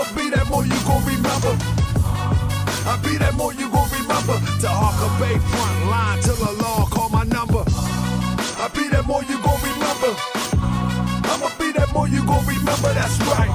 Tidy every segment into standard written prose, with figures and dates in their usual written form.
I'ma be that more you gon' remember. I be that more you gon' remember. To Harker Bay front line till the law call my number. I be that more you gon' remember. I'ma be that more you gon' remember, that's right.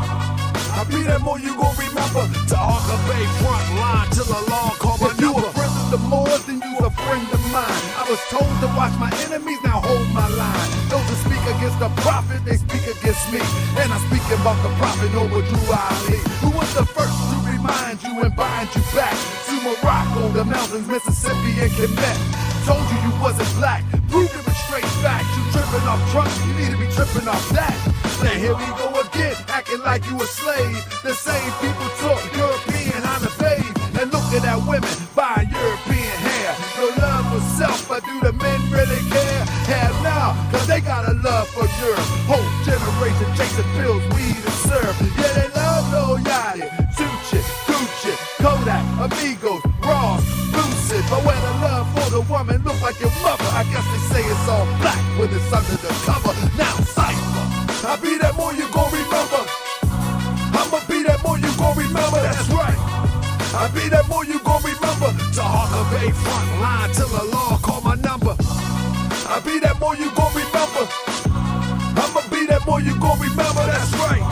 I be that more you gon' remember. To Harker Bay front line till the law call my number. If you a friend of the Moors, then you a friend of mine. I was told to watch my enemies, now hold my line. Those who speak against the prophet, they speak against me. And I'm speaking about the prophet over Drew Ali, who was the first to remind you and bind you back to Morocco, the mountains, Mississippi, and Quebec. Told you you wasn't black, proved it with straight facts. You tripping off trunks, you need to be tripping off that. Now here we go again, acting like you a slave. The same people talk European how to bathe, and looking at women buying European hair. No love for self, but do the men really care? Hell no, cause they got a love for Europe. Whole generation chasing pills, weed and syrup. Yeah, they love Lil Yachty, Tucci, Gucci, Kodak, Amigos, Ross, Lucid. But where the love for the woman look like your mother, I guess they say it's all black when it's under the cover. Now cypher, I be that more you gon' remember. I'ma be that more you gon' remember, that's right. I be that more you gon' remember. To Harker Bay front line till the law call my number. I be that more you gon' remember. I'ma be that more you gon' remember, that's right.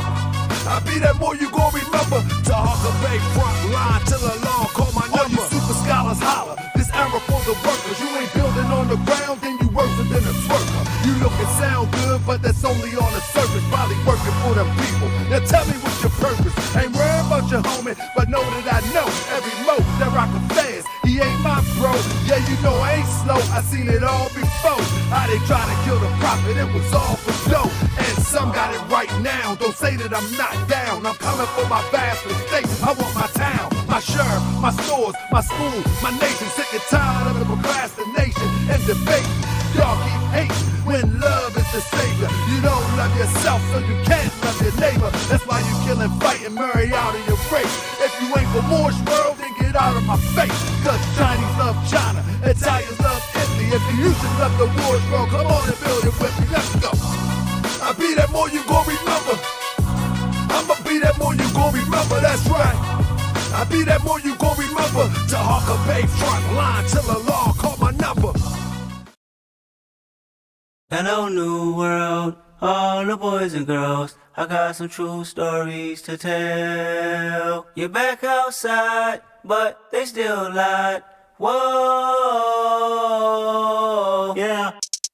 I be that more you gon' remember. To Harker Bay front line till the law call my number. All you super scholars holler, this era for the workers. You ain't building on the ground, then you worse than a twerker. You look and sound good, but that's only on the surface. Probably working for them people. Now tell me what's your purpose. Ain't worried about your homie, but know that I know every mo that rockin' fast. He ain't my bro. Yeah, you know I ain't slow. I seen it all before. How they try to kill the prophet, it was all for dough. And some got it right now. Don't say that I'm not down. I'm coming for my vast estate. I want my town, my sheriff, my stores, my school, my nation. Sick and tired of the procrastination and debate. Y'all keep hating when love is the savior. You don't love yourself, so you can't love your neighbor. That's why you kill and fight and marry out of your race. If you ain't for Moorish world, then get out of my face. Cause Chinese love China, Italians love Italy. If you used to love the Moorish world, come on and build it with me. Let's go. I be that more you gon' remember. I'ma be that more you gon' remember, that's right. I be that more you gon' remember. To Harker Bay front line till the law call my number. Hello new world, all the boys and girls, I got some true stories to tell. You're back outside, but they still lied. Whoa, yeah.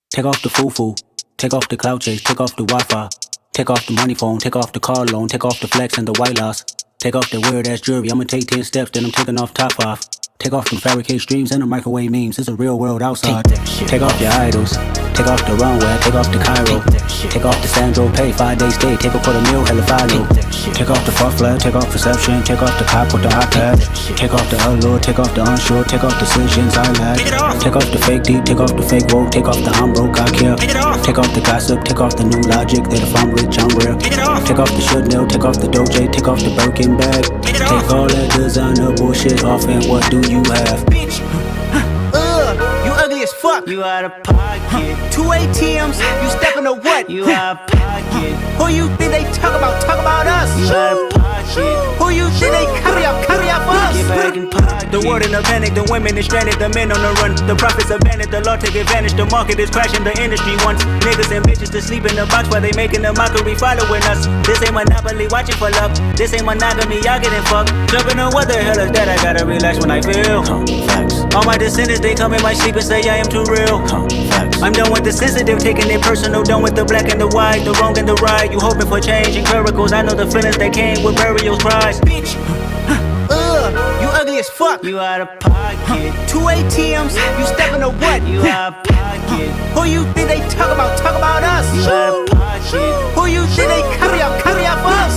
Take off the foo-foo, take off the cloud chase, take off the Wi-Fi, take off the money phone, take off the car loan, take off the flex and the white loss. Take off the weird ass jewelry, I'ma take 10 steps, then I'm taking off top 5. Take off them fabricated streams and the microwave memes, it's a real world outside. Take off your idols, take off the runway, take off the Cairo. Take off the Sandro Pay, 5-day stay, take a $250,000, hella follow. Take off the fuck flag, take off perception, take off the cop with the iPad. Take off the allure, take off the unsure, take off decisions I lack. Take off the fake deep, take off the fake woke, take off the I'm broke, I care. Take off the gossip, take off the new logic, that if I'm rich, I'm rare. Take off the Chanel, take off the Doja, take off the Birkin bag. Take all that designer bullshit off and what do you have? Bitch, you ugly as fuck. You out of pocket. 2 ATMs, you stepping to what? You out of pocket. Who you think they talk about? Talk about us. You out of pocket. Who you think they carry up for us? Get back in pocket. The world in a panic, the women is stranded, the men on the run. The profits abandoned, the law take advantage. The market is crashing, the industry wants niggas and bitches to sleep in the box while they making a mockery following us. This ain't monopoly, watching for love. This ain't monogamy, y'all getting fucked. Jumping on what the hell is that? I gotta relax when I feel. Facts. All my descendants, they come in my sleep and say I am too real. Facts. I'm done with the sensitive, taking it personal. Done with the black and the white, the wrong and the right. You hoping for change and miracles. I know the feelings that came with burials, cries. Bitch, you ugly as fuck. You out of pocket. 2 ATMs, you stepping to what? You out of pocket. Who you think they talk about? Talk about us. You out of pocket. Who you think they carry up for us?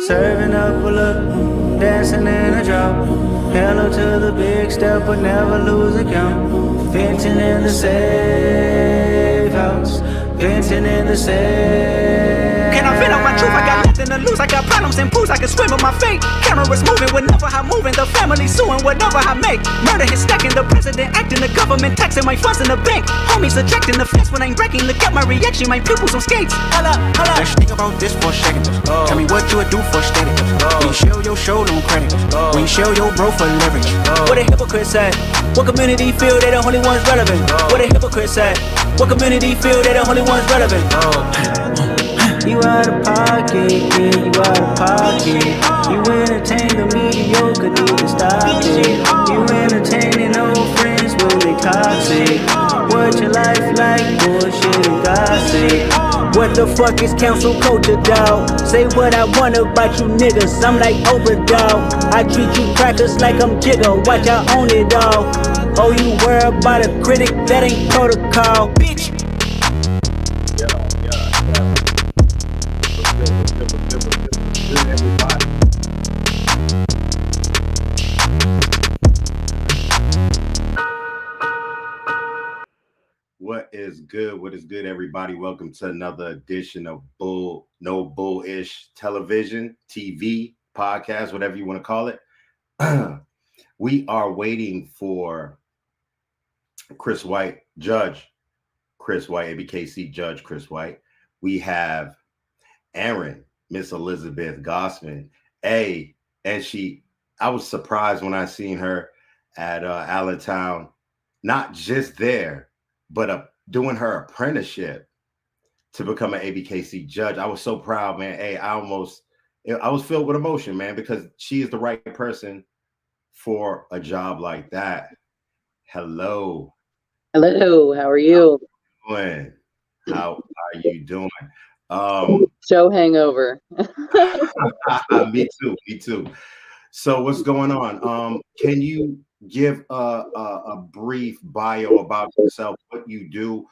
Serving up a look, dancing in a drop. Hello to the big step, but never lose a count. Venting in the safe house, venting in the safe. Can I fit out my truth? I got nothing nothing to lose. I got problems and pools, I can swim with my fate. Cameras moving whenever I'm moving. The family suing whatever I make. Murder is stacking, the president acting, the government taxing my funds in the bank. Homies ejecting the fence when I'm breaking. Look at my reaction, my pupils on skates. Hold up, hold up. Let's think about this for a second. Tell me what you would do for steady. When you show your show no credit. When you show your bro for leverage. What a hypocrite said. What community feel they the only ones relevant? What a hypocrite said. What community feel they the only ones relevant? You out of pocket, yeah, you out of pocket. You entertain the mediocre, need to stop it. You entertaining old friends when they toxic. What your life like, bullshit and gossip. What the fuck is council culture, dawg? Say what I want about you niggas, I'm like Oprah, dawg. I treat you crackers like I'm Jigga, watch I own it all. Oh, you worry about a critic, that ain't protocol, bitch. What is good? What is good, everybody? Welcome to another edition of No Bullish Television, TV, podcast, whatever you want to call it. We are waiting for Chris White, Judge Chris White, ABKC Judge Chris White. We have Aaron, Miss Elizabeth Gossman. And I was surprised when I seen her at Allentown, not just there, but doing her apprenticeship to become an ABKC judge. I was so proud, man. Hey, I was filled with emotion, man, because she is the right person for a job like that. Hello. Hello, how are you? How are you doing? Show hangover. Me too. So what's going on? Can you give a brief bio about yourself, what you do,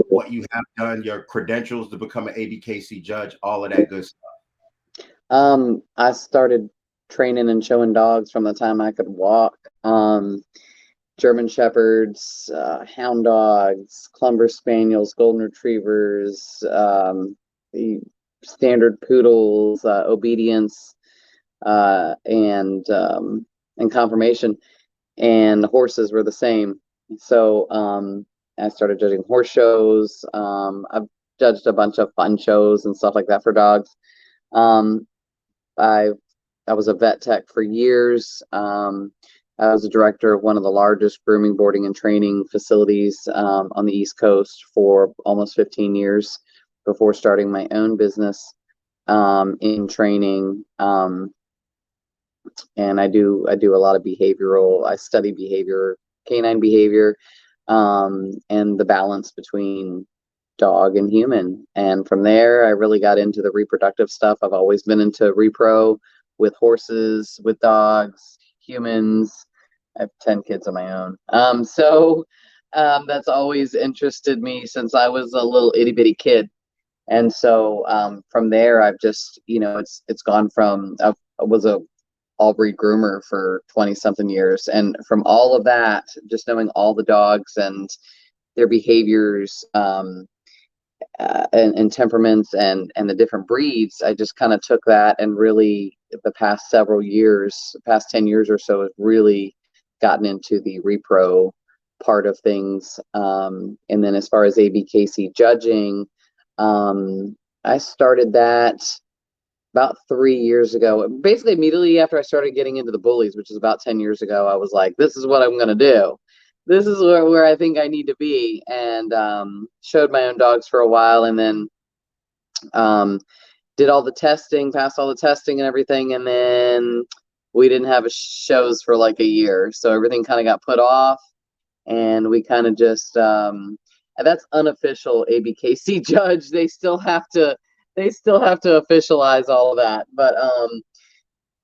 what you have done, your credentials to become an ABKC judge, all of that good stuff? I started training and showing dogs from the time I could walk. German Shepherds, Hound Dogs, Clumber Spaniels, Golden Retrievers, the Standard Poodles, Obedience, and Confirmation, and the horses were the same. So I started judging horse shows. I've judged a bunch of fun shows and stuff like that for dogs. I was a vet tech for years. I was a director of one of the largest grooming, boarding, and training facilities on the East Coast for almost 15 years before starting my own business in training. And I do a lot of behavioral. I study behavior, canine behavior, and the balance between dog and human. And from there, I really got into the reproductive stuff. I've always been into repro with horses, with dogs, humans. I have 10 kids of my own. So that's always interested me since I was a little itty bitty kid. And so from there, I've just, it's gone from, I was a all breed groomer for 20 something years. And from all of that, just knowing all the dogs and their behaviors and temperaments and the different breeds, I just kind of took that and really the past several years, past 10 years or so, has really gotten into the repro part of things. And then as far as ABKC judging, I started that about 3 years ago. Basically, immediately after I started getting into the bullies, which is about 10 years ago, I was like, this is what I'm going to do. This is where I think I need to be. And showed my own dogs for a while, and then did all the testing, passed all the testing and everything. And then we didn't have shows for like a year. So everything kind of got put off. And we kind of just, and that's unofficial ABKC judge. They still have to officialize all of that.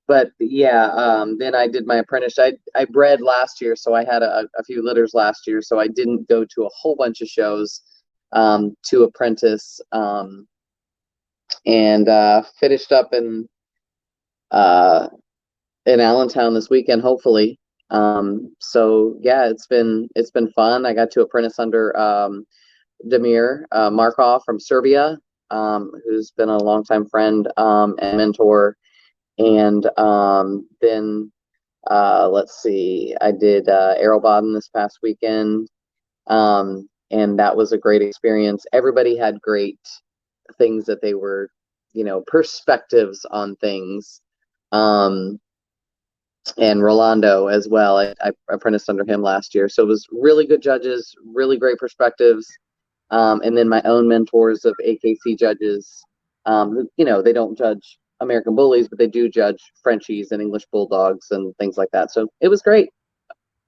But yeah, then I did my apprenticeship. I bred last year, so I had a few litters last year. So I didn't go to a whole bunch of shows to apprentice, and finished up in Allentown this weekend, hopefully. So yeah, it's been fun. I got to apprentice under Damir Markov from Serbia. who's been a longtime friend and mentor. And then let's see, I did Aerobottom this past weekend, and that was a great experience. Everybody had great things that they were, perspectives on things. And Rolando as well. I apprenticed under him last year. So it was really good judges, really great perspectives. And then my own mentors of AKC judges, who, they don't judge American bullies, but they do judge Frenchies and English bulldogs and things like that. So it was great.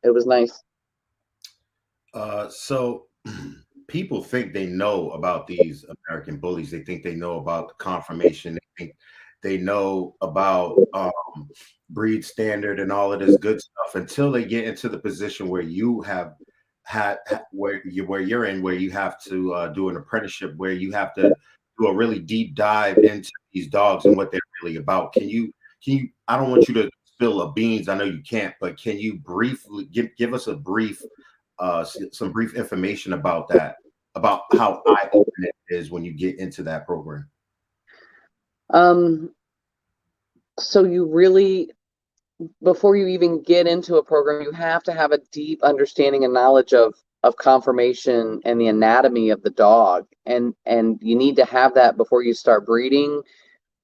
It was nice. So people think they know about these American bullies. They think they know about the conformation. They think they know about breed standard and all of this good stuff until they get into the position where you have where you're in, where you have to do an apprenticeship, where you have to do a really deep dive into these dogs and what they're really about. Can you? I don't want you to spill the beans. I know you can't, but can you briefly give us a brief, some brief information about that, about how eye-opening it is when you get into that program? So you really, before you even get into a program, you have to have a deep understanding and knowledge of conformation and the anatomy of the dog, and you need to have that before you start breeding.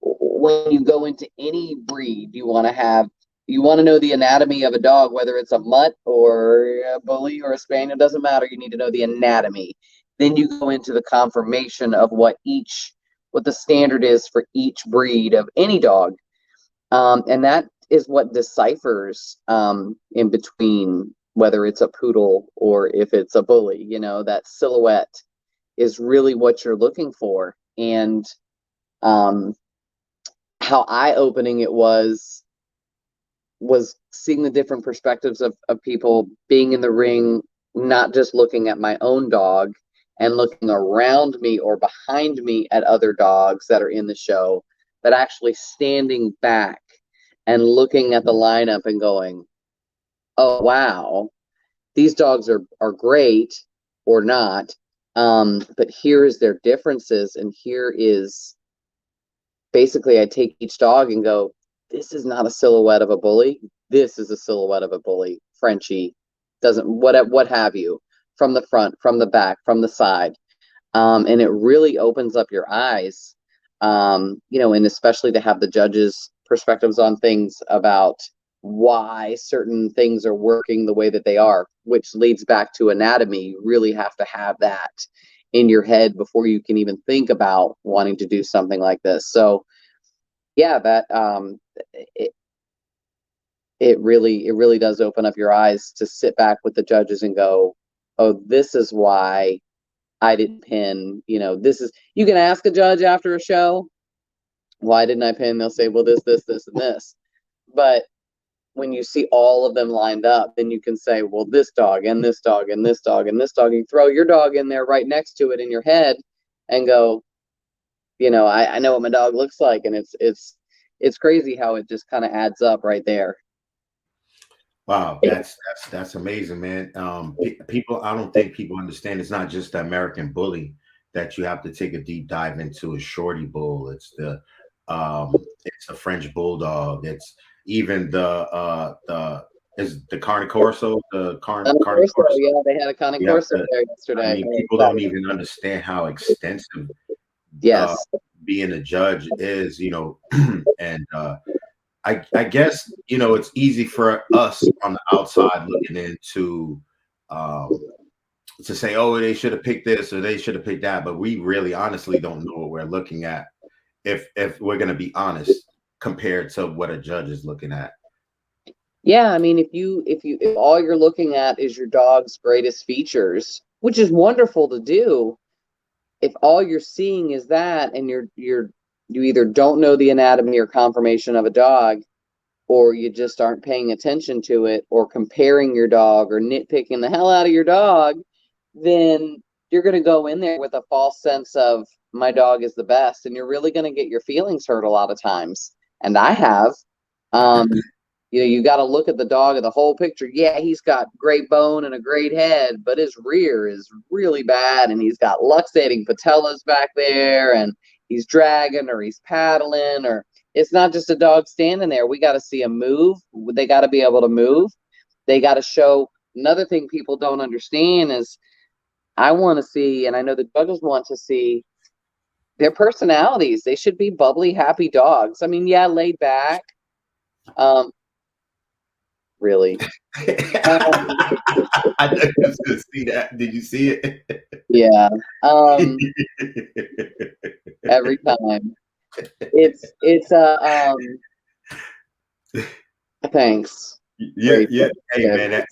When you go into any breed, you want to know the anatomy of a dog, whether it's a mutt or a bully or a spaniel, doesn't matter. You need to know the anatomy. Then you go into the conformation of what the standard is for each breed of any dog. And that is what deciphers in between whether it's a poodle or if it's a bully. That silhouette is really what you're looking for. And how eye-opening it was seeing the different perspectives of people being in the ring, not just looking at my own dog and looking around me or behind me at other dogs that are in the show, but actually standing back and looking at the lineup and going, oh, wow, these dogs are great or not, but here's their differences, and here is basically I take each dog and go, this is not a silhouette of a bully. This is a silhouette of a bully. Frenchie, what have you, from the front, from the back, from the side. And it really opens up your eyes, and especially to have the judges' perspectives on things about why certain things are working the way that they are, which leads back to anatomy. You really have to have that in your head before you can even think about wanting to do something like this. So yeah, that it really does open up your eyes to sit back with the judges and go, oh, this is why I didn't pin. You can ask a judge after a show, why didn't I pin? They'll say, well, this, and this. But when you see all of them lined up, then you can say, well, this dog and this dog and this dog and this dog. You throw your dog in there right next to it in your head and go, I know what my dog looks like. And it's crazy how it just kind of adds up right there. Wow, that's amazing, man. People, I don't think people understand it's not just the American bully that you have to take a deep dive into a shorty bull. It's a French bulldog. It's even is the Carne Corso, Carne Corso. Yeah, they had a Carne Corso there yesterday. I mean, people don't even understand how extensive being a judge is, and I guess, it's easy for us on the outside looking into to say, oh, they should have picked this or they should have picked that, but we really honestly don't know what we're looking at, if we're going to be honest, compared to what a judge is looking at. Yeah, I mean, if all you're looking at is your dog's greatest features, which is wonderful to do, if all you're seeing is that, and you either don't know the anatomy or conformation of a dog, or you just aren't paying attention to it, or comparing your dog or nitpicking the hell out of your dog, then you're going to go in there with a false sense of my dog is the best, and you're really going to get your feelings hurt a lot of times. And I have, you got to look at the dog and the whole picture. Yeah, he's got great bone and a great head, but his rear is really bad, and he's got luxating patellas back there, and he's dragging or he's paddling, or it's not just a dog standing there. We got to see him move. They got to be able to move. They got to show. Another thing people don't understand is I want to see, and I know the judges want to see, their personalities. They should be bubbly, happy dogs. I mean, yeah, laid back. Really. I know you was gonna see that. Did you see it? Yeah. Every time. It's thanks. Yeah. Hey man,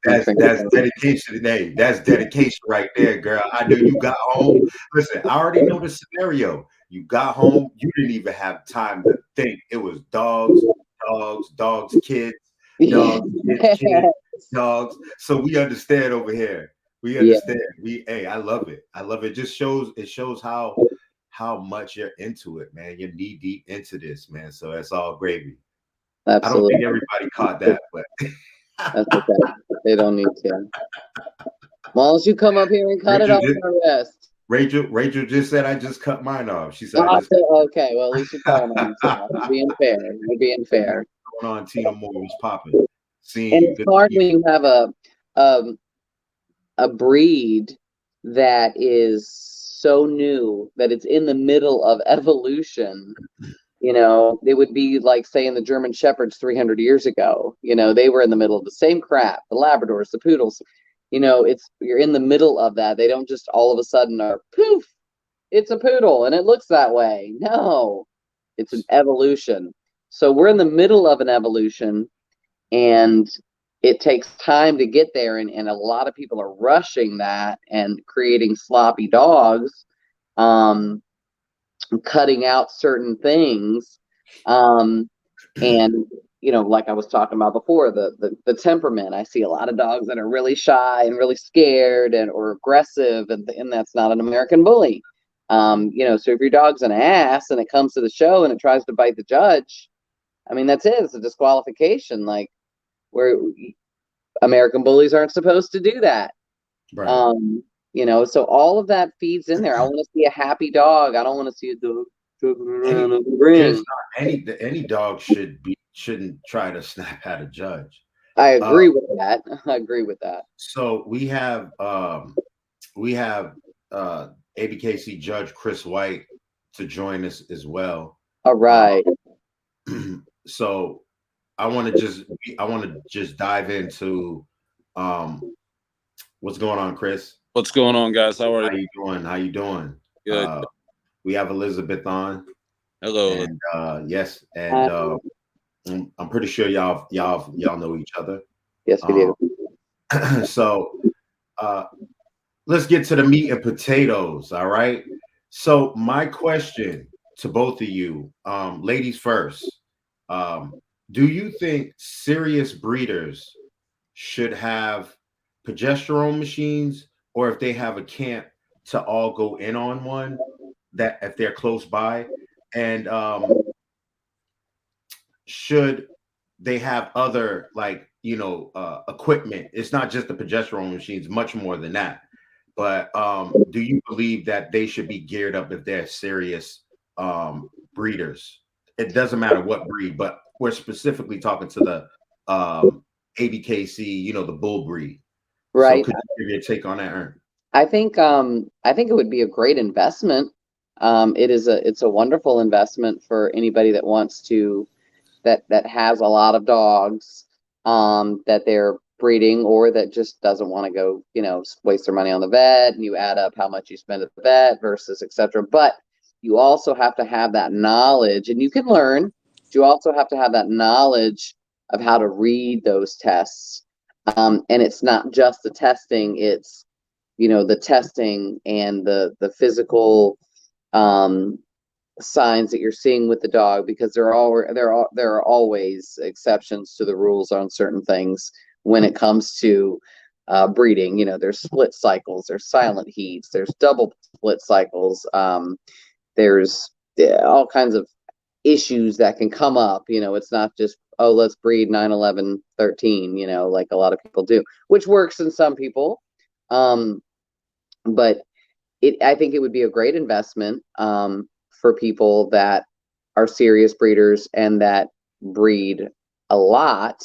that's dedication. Hey, that's dedication right there, girl. I knew you got home. Listen, I already know the scenario. You got home, you didn't even have time to think. It was dogs, kids, dogs, kids, dogs. So we understand over here. We understand. Hey, I love it. I love it. It shows how much you're into it, man. You're knee deep into this, man. So that's all gravy. Absolutely. I don't think everybody caught that, but that's okay. They don't need to. Well, as you come up here and cut it off the rest. Rachel just said I just cut mine off. She said, okay. Well, at least you're telling them. You're being fair. You're being fair. What's going on, Tina Moore? What's popping? And it's hard when you have a breed that is so new that it's in the middle of evolution. It would be like saying the German Shepherds 300 years ago. They were in the middle of the same crap. The Labradors, the Poodles. You're in the middle of that. They don't just all of a sudden are poof, it's a poodle and it looks that way. No, it's an evolution. So we're in the middle of an evolution, and it takes time to get there. And a lot of people are rushing that and creating sloppy dogs, cutting out certain things. And like I was talking about before, the temperament. I see a lot of dogs that are really shy and really scared or aggressive, and that's not an American bully. So if your dog's an ass and it comes to the show and it tries to bite the judge, I mean, that's it. It's a disqualification. Like, where American bullies aren't supposed to do that. Right. So all of that feeds in there. I want to see a happy dog. I don't want to see a dog jumping around on the ring. Any dog shouldn't try to snap at a judge. I agree with that. So we have ABKC Judge Chris White to join us as well. All right. So I want to just dive into what's going on, Chris. What's going on, guys? How you doing? Good. We have Elizabeth on. Hello. And yes, and I'm pretty sure y'all know each other. Yes, we do. So let's get to the meat and potatoes. All right. So my question to both of you, ladies first, do you think serious breeders should have progesterone machines, or if they have a camp, to all go in on one, that if they're close by? And should they have other, like, equipment? It's not just the progesterone machines, much more than that. But do you believe that they should be geared up if they're serious breeders? It doesn't matter what breed, but we're specifically talking to the ABKC, the bull breed. Right. So could you give your take on that, Ern? I think it would be a great investment. It's a wonderful investment for anybody that wants to, that has a lot of dogs that they're breeding, or that just doesn't want to go, waste their money on the vet, and you add up how much you spend at the vet versus etc. But you also have to have that knowledge, and you can learn. You also have to have that knowledge of how to read those tests. And it's not just the testing, it's the testing and the physical signs that you're seeing with the dog, because there are always exceptions to the rules on certain things when it comes to breeding. There's split cycles, there's silent heats, there's double split cycles, there's all kinds of issues that can come up. It's not just oh, let's breed 9, 11, 13, like a lot of people do, which works in some people. But I think it would be a great investment for people that are serious breeders and that breed a lot.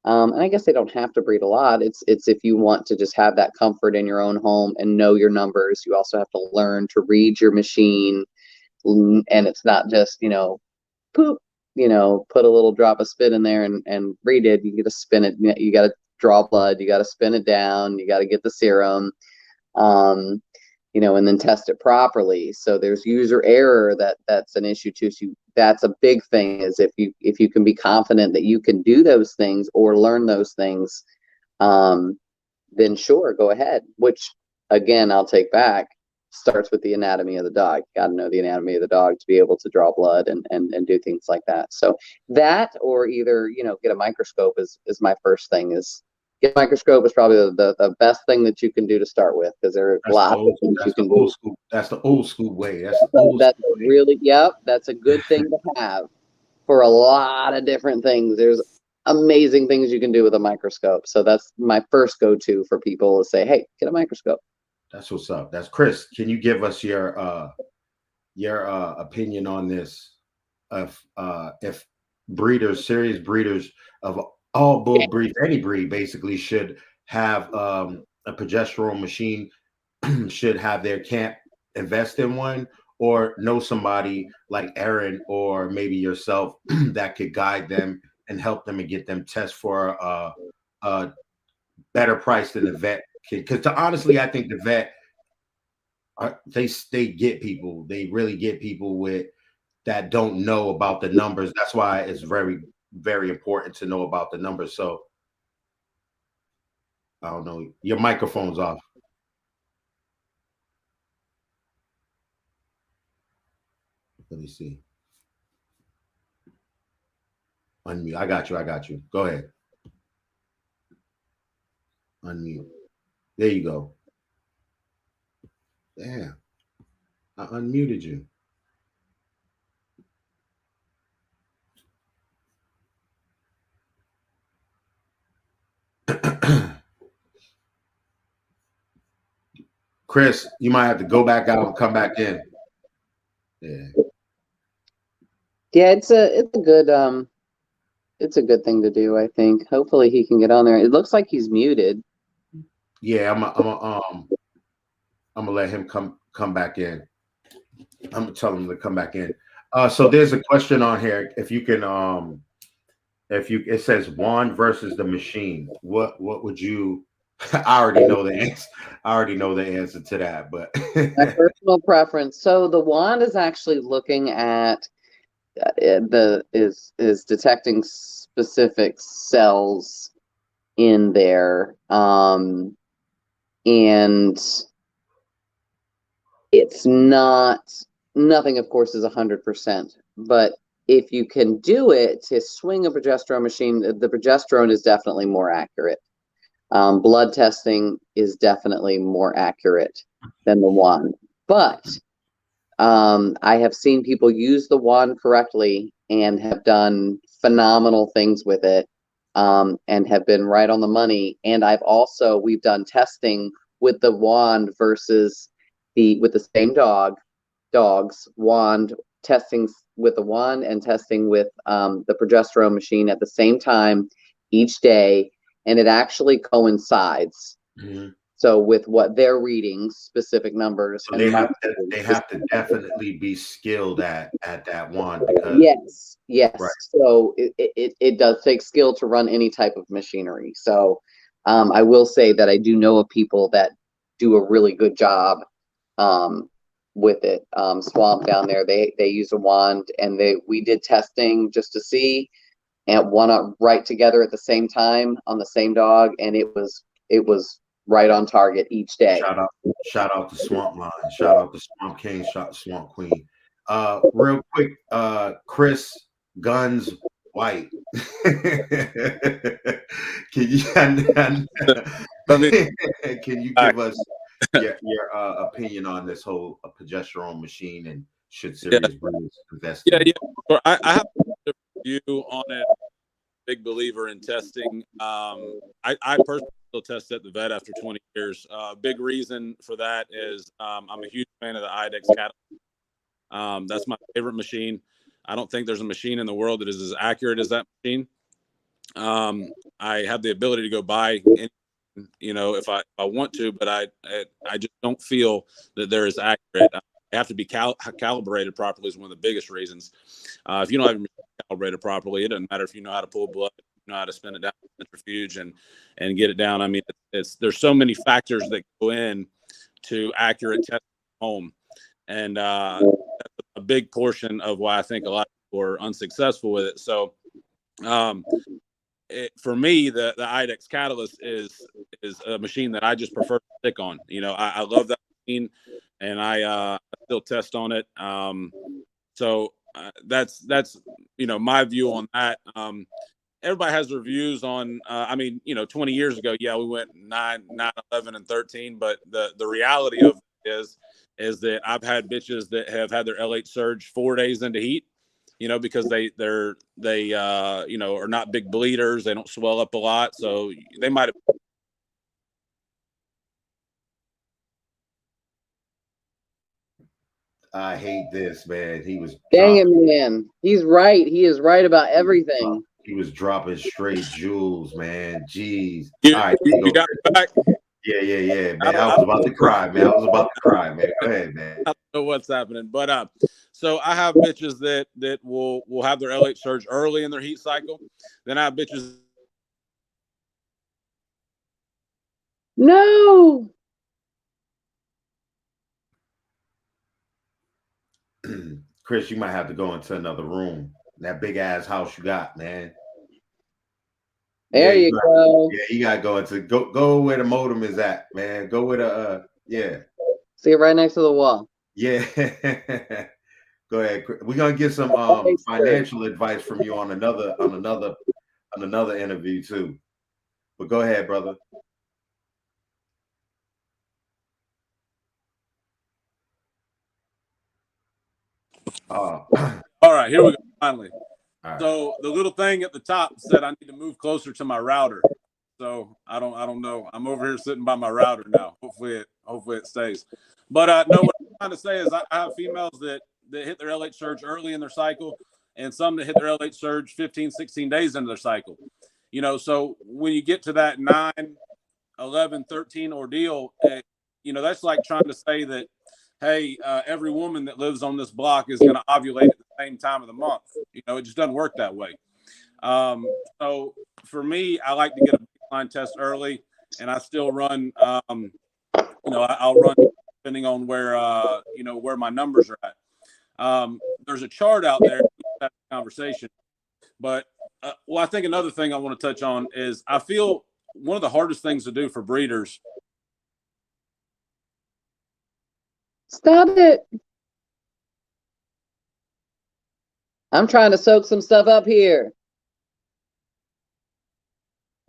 And I guess they don't have to breed a lot. It's if you want to just have that comfort in your own home and know your numbers. You also have to learn to read your machine, and it's not just poop. Put a little drop of spit in there and read it. You got to spin it. You got to draw blood. You got to spin it down. You got to get the serum. And then test it properly. So there's user error that's an issue too. So that's a big thing, is if you can be confident that you can do those things or learn those things, then sure, go ahead. Which again, I'll take back, starts with the anatomy of the dog. You got to know the anatomy of the dog to be able to draw blood and do things like that. So that, or either get a microscope is my first thing. Is get a microscope is probably the best thing that you can do to start with, because there are lots of things you can do. That's the old school way. That's a good thing to have for a lot of different things. There's amazing things you can do with a microscope. So that's my first go-to for people, is say, hey, get a microscope. That's what's up. That's Chris. Can you give us your opinion on this? If serious breeders of all bull breeds, any breed basically, should have a progesterone machine, should have their camp invest in one, or know somebody like Aaron or maybe yourself that could guide them and help them and get them tests for a better price than the vet. Because honestly, I think the vet, they get people. They really get people with that don't know about the numbers. That's why it's very, very important to know about the numbers. So I don't know. Your microphone's off. Let me see. Unmute. I got you. Go ahead. Unmute. There you go. Damn. I unmuted you. Chris, you might have to go back out and come back in. Yeah. Yeah, it's a good thing to do, I think. Hopefully he can get on there. It looks like he's muted. Yeah, I'm gonna let him come back in. I'm gonna tell him to come back in. So there's a question on here. If you can, it says wand versus the machine. What would you? I already know the answer. I already know the answer to that, but my personal preference. So the wand is actually looking at is detecting specific cells in there, and it's nothing, of course, is 100%, but if you can do it to swing a progesterone machine, the progesterone is definitely more accurate. Blood testing is definitely more accurate than the wand, but I have seen people use the wand correctly and have done phenomenal things with it, and have been right on the money. And we've done testing with the wand versus with the same dogs, wand, testing with the wand and testing with the progesterone machine at the same time each day, and it actually coincides. Mm-hmm. So with what they're reading, specific numbers, so they have to definitely be skilled at that wand. Yes. Right. So it does take skill to run any type of machinery. So I will say that I do know of people that do a really good job with it. Swamp down there, they use a wand, and we did testing just to see, and one up right together at the same time on the same dog, and it was right on target each day. Shout out to Swamp Line. Shout out to Swamp King. Shout out to Swamp Queen. Real quick, Chris Guns White. Can you give us your opinion on this whole progesterone machine, and should serious breeders invest in it? Yeah. I have a view on it. big believer in testing. I personally still test at the vet after 20 years. Big reason for that is I'm a huge fan of the IDEX catalyst. That's my favorite machine. I don't think there's a machine in the world that is as accurate as that machine. I have the ability to go buy any, if I want to, but I just don't feel that they're as accurate. They have to be calibrated properly is one of the biggest reasons. If you don't have your machine calibrated properly, it doesn't matter if you know how to pull blood, you know how to spin it down centrifuge and get it down. I mean, there's so many factors that go in to accurate testing at home, and that's a big portion of why I think a lot of people are unsuccessful with it. So, for me, the IDEX Catalyst is a machine that I just prefer to stick on. I love that machine, and I still test on it. So that's my view on that. Everybody has their views on. 20 years ago, yeah, we went 9, 11, and 13, but the reality of it is that I've had bitches that have had their LH surge 4 days into heat. Because they are not big bleeders. They don't swell up a lot. So they might have. I hate this, man. He was Dang it, man. He's right. He is right about everything. He was dropping straight jewels, man. Jeez. You, All right, you got me back. Yeah, man. I was about to cry, man. Go ahead, man. I don't know what's happening, but so I have bitches that will have their LH surge early in their heat cycle. Then I have bitches. No. Chris, you might have to go into another room. That big ass house you got, man. There you go. Yeah, you gotta go where the modem is at, man. Go where the yeah. See it right next to the wall. Yeah. Go ahead. We're gonna get some financial advice from you on another interview too. But go ahead, brother. All right, here we go. Finally. Right. So the little thing at the top said I need to move closer to my router. So I don't know. I'm over here sitting by my router now. Hopefully it stays. But no, what I'm trying to say is I have females that hit their LH surge early in their cycle, and some that hit their LH surge 15, 16 days into their cycle. So when you get to that 9, 11, 13 ordeal, that's like trying to say that, hey, every woman that lives on this block is going to ovulate at the same time of the month. It just doesn't work that way. So for me, I like to get a baseline test early, and I still run, I'll run depending on where my numbers are at. There's a chart out there, that conversation, but I think another thing I want to touch on is I feel one of the hardest things to do for breeders. Stop it. I'm trying to soak some stuff up here.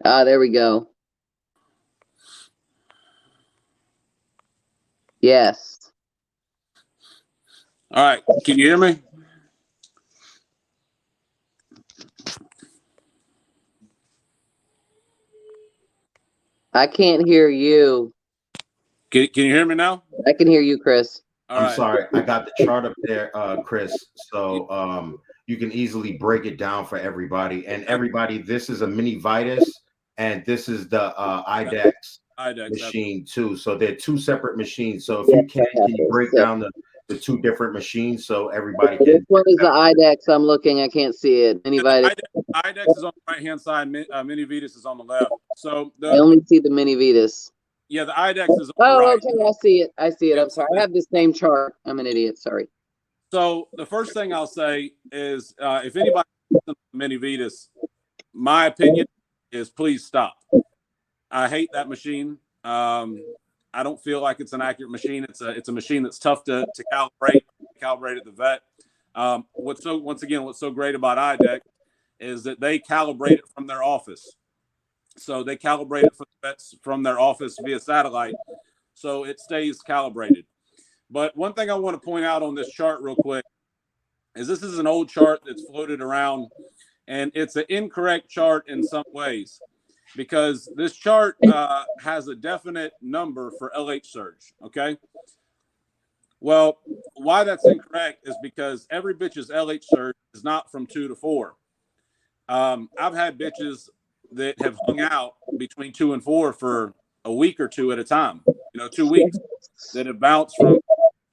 There we go. Yes. All right. Can you hear me? I can't hear you. Can you hear me now? I can hear you, Chris. I'm sorry. I got the chart up there, Chris. So you can easily break it down for everybody. And everybody, this is a mini Vitus, and this is the IDEX machine too. So they're two separate machines. So if you can you break down the two different machines so everybody can? Which one is the IDEX? I'm looking. I can't see it. Mini Vitus. IDEX is on the right hand side. Mini Vitus is on the left. So I only see the Mini Vitus. Yeah, the IDEX is on the right. Okay, I see it. I'm sorry. I have the same chart. I'm an idiot. Sorry. So the first thing I'll say is, if anybody listens to Mini Vitus, my opinion is please stop. I hate that machine. I don't feel like it's an accurate machine. It's a machine that's tough to calibrate at the vet. What's so great about IDEX is that they calibrate it from their office. So they calibrate it for the vets from their office via satellite, so it stays calibrated. But one thing I want to point out on this chart real quick is this is an old chart that's floated around And it's an incorrect chart in some ways because this chart has a definite number for LH surge. Okay. Well, why that's incorrect is because every bitch's LH surge is not from 2 to 4. I've had bitches that have hung out between 2 and 4 for a week or two at a time, 2 weeks, that have bounced from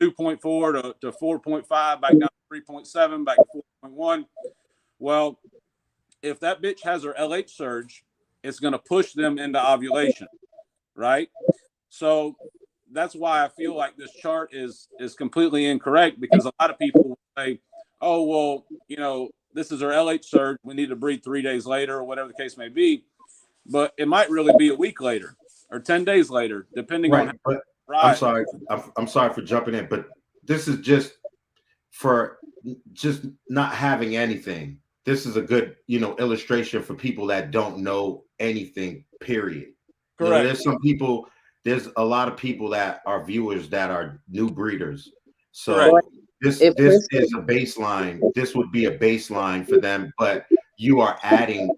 2.4 to 4.5, back down to 3.7, back to 4.1. Well, if that bitch has her LH surge, it's going to push them into ovulation, right? So that's why I feel like this chart is completely incorrect, because a lot of people will say, oh, well, this is her LH surge, we need to breed 3 days later, or whatever the case may be. But it might really be a week later or 10 days later, depending on how. But Right. I'm sorry. I'm sorry for jumping in, but this is just for just not having anything. This is a good, illustration for people that don't know anything, period. Correct. There's a lot of people that are viewers that are new breeders. So Correct. this is a baseline. This would be a baseline for them, but you are adding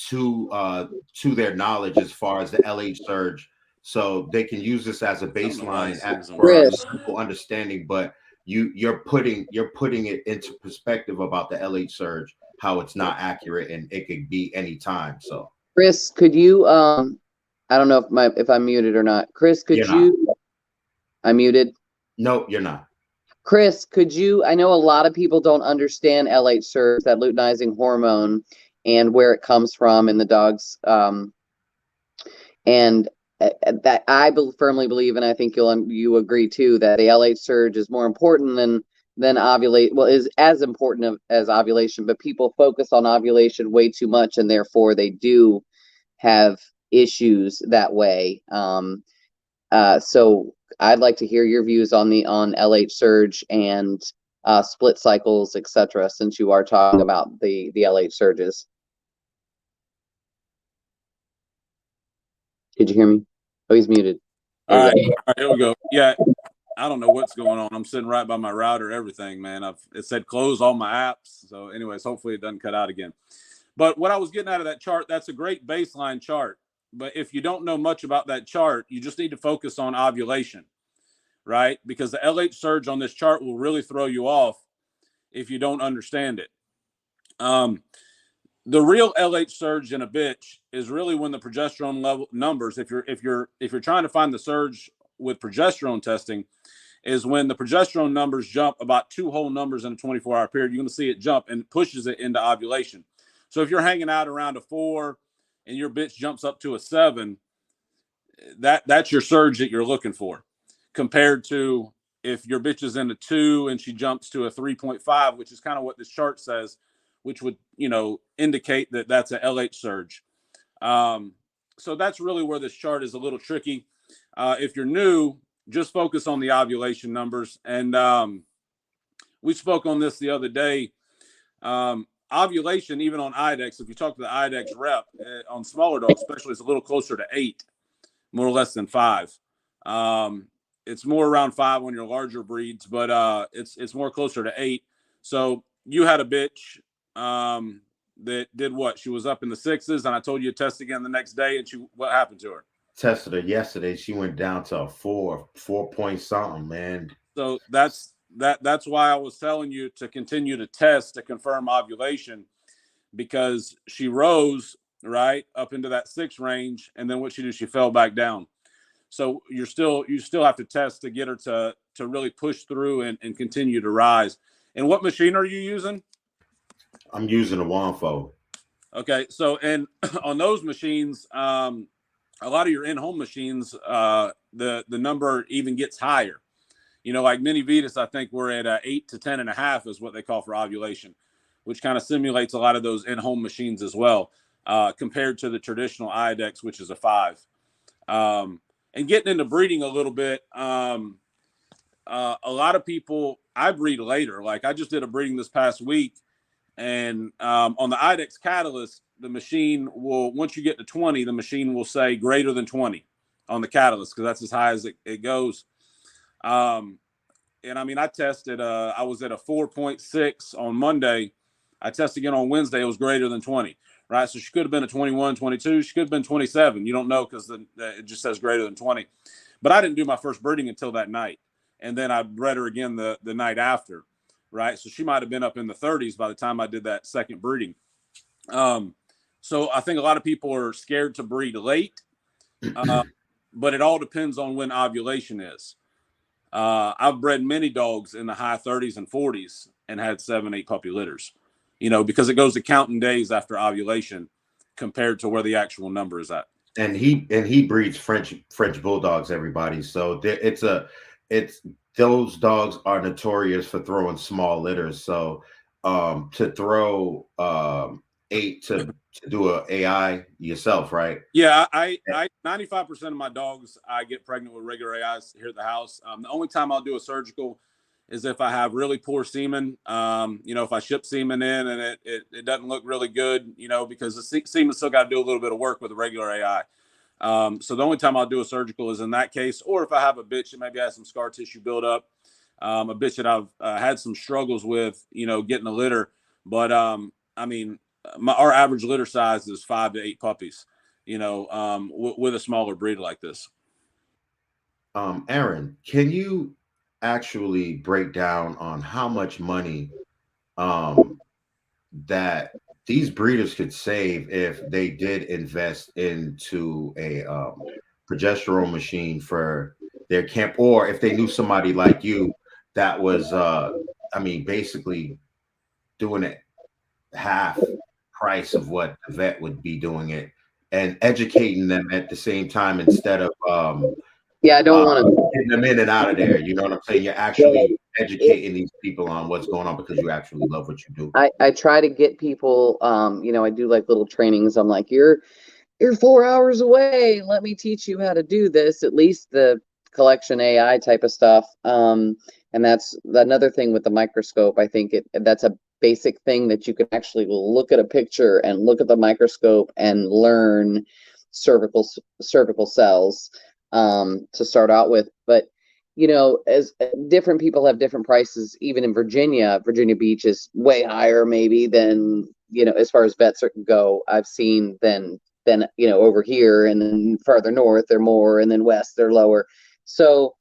to their knowledge as far as the LH surge, so they can use this as a baseline for simple understanding. But you're putting it into perspective about the LH surge, how it's not accurate and it could be any time. So Chris, could you I don't know if I'm muted or not. Chris, could you? I'm muted. No, you're not. Chris, could you? I know a lot of people don't understand LH surge, that luteinizing hormone, and where it comes from in the dogs. And that I firmly believe, and I think you agree too, that the LH surge is more important than ovulate. Well, is as important as ovulation, but people focus on ovulation way too much, and therefore they do have issues that way. So I'd like to hear your views on LH surge and split cycles, etc., since you are talking about the LH surges. Did you hear me? Oh, he's muted. All right, here we go. Yeah, I don't know what's going on. I'm sitting right by my router, everything, man. It said close all my apps. So anyways, hopefully it doesn't cut out again. But what I was getting out of that chart, that's a great baseline chart. But if you don't know much about that chart, you just need to focus on ovulation, right? Because the LH surge on this chart will really throw you off if you don't understand it. The real LH surge in a bitch is really when the progesterone level numbers, if you're trying to find the surge with progesterone testing, is when the progesterone numbers jump about 2 whole numbers in a 24-hour period. You're going to see it jump, and it pushes it into ovulation. So if you're hanging out around a 4 and your bitch jumps up to a 7, that's your surge that you're looking for, compared to if your bitch is in a 2 and she jumps to a 3.5, which is kind of what this chart says, which would, indicate that that's a LH surge. So that's really where this chart is a little tricky. If you're new, just focus on the ovulation numbers. And we spoke on this the other day. Ovulation, even on IDEX, if you talk to the IDEX rep on smaller dogs, especially, it's a little closer to 8, more or less than 5. It's more around 5 on your larger breeds, but it's more closer to 8. So you had a bitch that did what? She was up in the 6s, and I told you to test again the next day, and what happened to her? Tested her yesterday. She went down to a 4 point something, man. So that's why I was telling you to continue to test to confirm ovulation, because she rose right up into that 6 range, and then what she did, she fell back down. So you still have to test to get her to really push through and continue to rise. And what machine are you using? I'm using a Wanfo. Okay, so and on those machines, a lot of your in-home machines, the number even gets higher. Like Mini Vetus, I think we're at 8 to 10.5 is what they call for ovulation, which kind of simulates a lot of those in-home machines as well, compared to the traditional IDEX, which is a 5. And getting into breeding a little bit, a lot of people, I breed later. Like I just did a breeding this past week, and on the IDEX Catalyst, the machine will, once you get to 20, the machine will say greater than 20 on the Catalyst, because that's as high as it goes. And I mean, I tested, I was at a 4.6 on Monday. I test again on Wednesday, it was greater than 20, right? So she could have been a 21, 22. She could have been 27. You don't know because it just says greater than 20. But I didn't do my first breeding until that night. And then I bred her again the night after, right? So she might have been up in the 30s by the time I did that second breeding. So I think a lot of people are scared to breed late, but it all depends on when ovulation is. I've bred many dogs in the high 30s and 40s and had 7-8 puppy litters, because it goes to counting days after ovulation compared to where the actual number is at. And he breeds French bulldogs, everybody. So it's those dogs are notorious for throwing small litters. So to throw 8 to do a AI yourself, right? Yeah, I 95% of my dogs I get pregnant with regular AIs here at the house. The only time I'll do a surgical is if I have really poor semen. If I ship semen in and it doesn't look really good, because the semen still got to do a little bit of work with a regular AI. So the only time I'll do a surgical is in that case, or if I have a bitch that maybe has some scar tissue buildup, a bitch that I've had some struggles with, getting a litter. But our average litter size is 5 to 8 puppies, with a smaller breed like this. Aaron, can you actually break down on how much money that these breeders could save if they did invest into a progesterone machine for their camp, or if they knew somebody like you that was basically doing it half price of what the vet would be doing it, and educating them at the same time instead of I don't want to getting them in and out of there. You know what I'm saying? You're actually educating these people on what's going on because you actually love what you do. I try to get people, I do like little trainings. I'm like, you're 4 hours away. Let me teach you how to do this, at least the collection AI type of stuff. And that's another thing with the microscope. I think that's a basic thing that you can actually look at a picture and look at the microscope and learn cervical cells to start out with. But as different people have different prices, even in Virginia Beach is way higher maybe than, as far as vets go, I've seen than over here, and then farther north they're more, and then west they're lower. So,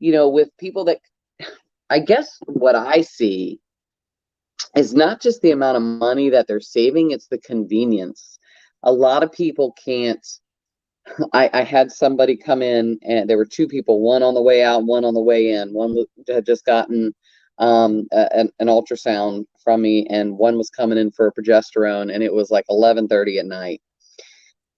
with people that, I guess what I see is not just the amount of money that they're saving, it's the convenience. A lot of people can't. I had somebody come in, and there were 2 people, one on the way out, one on the way in. One had just gotten an ultrasound from me, and one was coming in for a progesterone, and it was like 11:30 at night.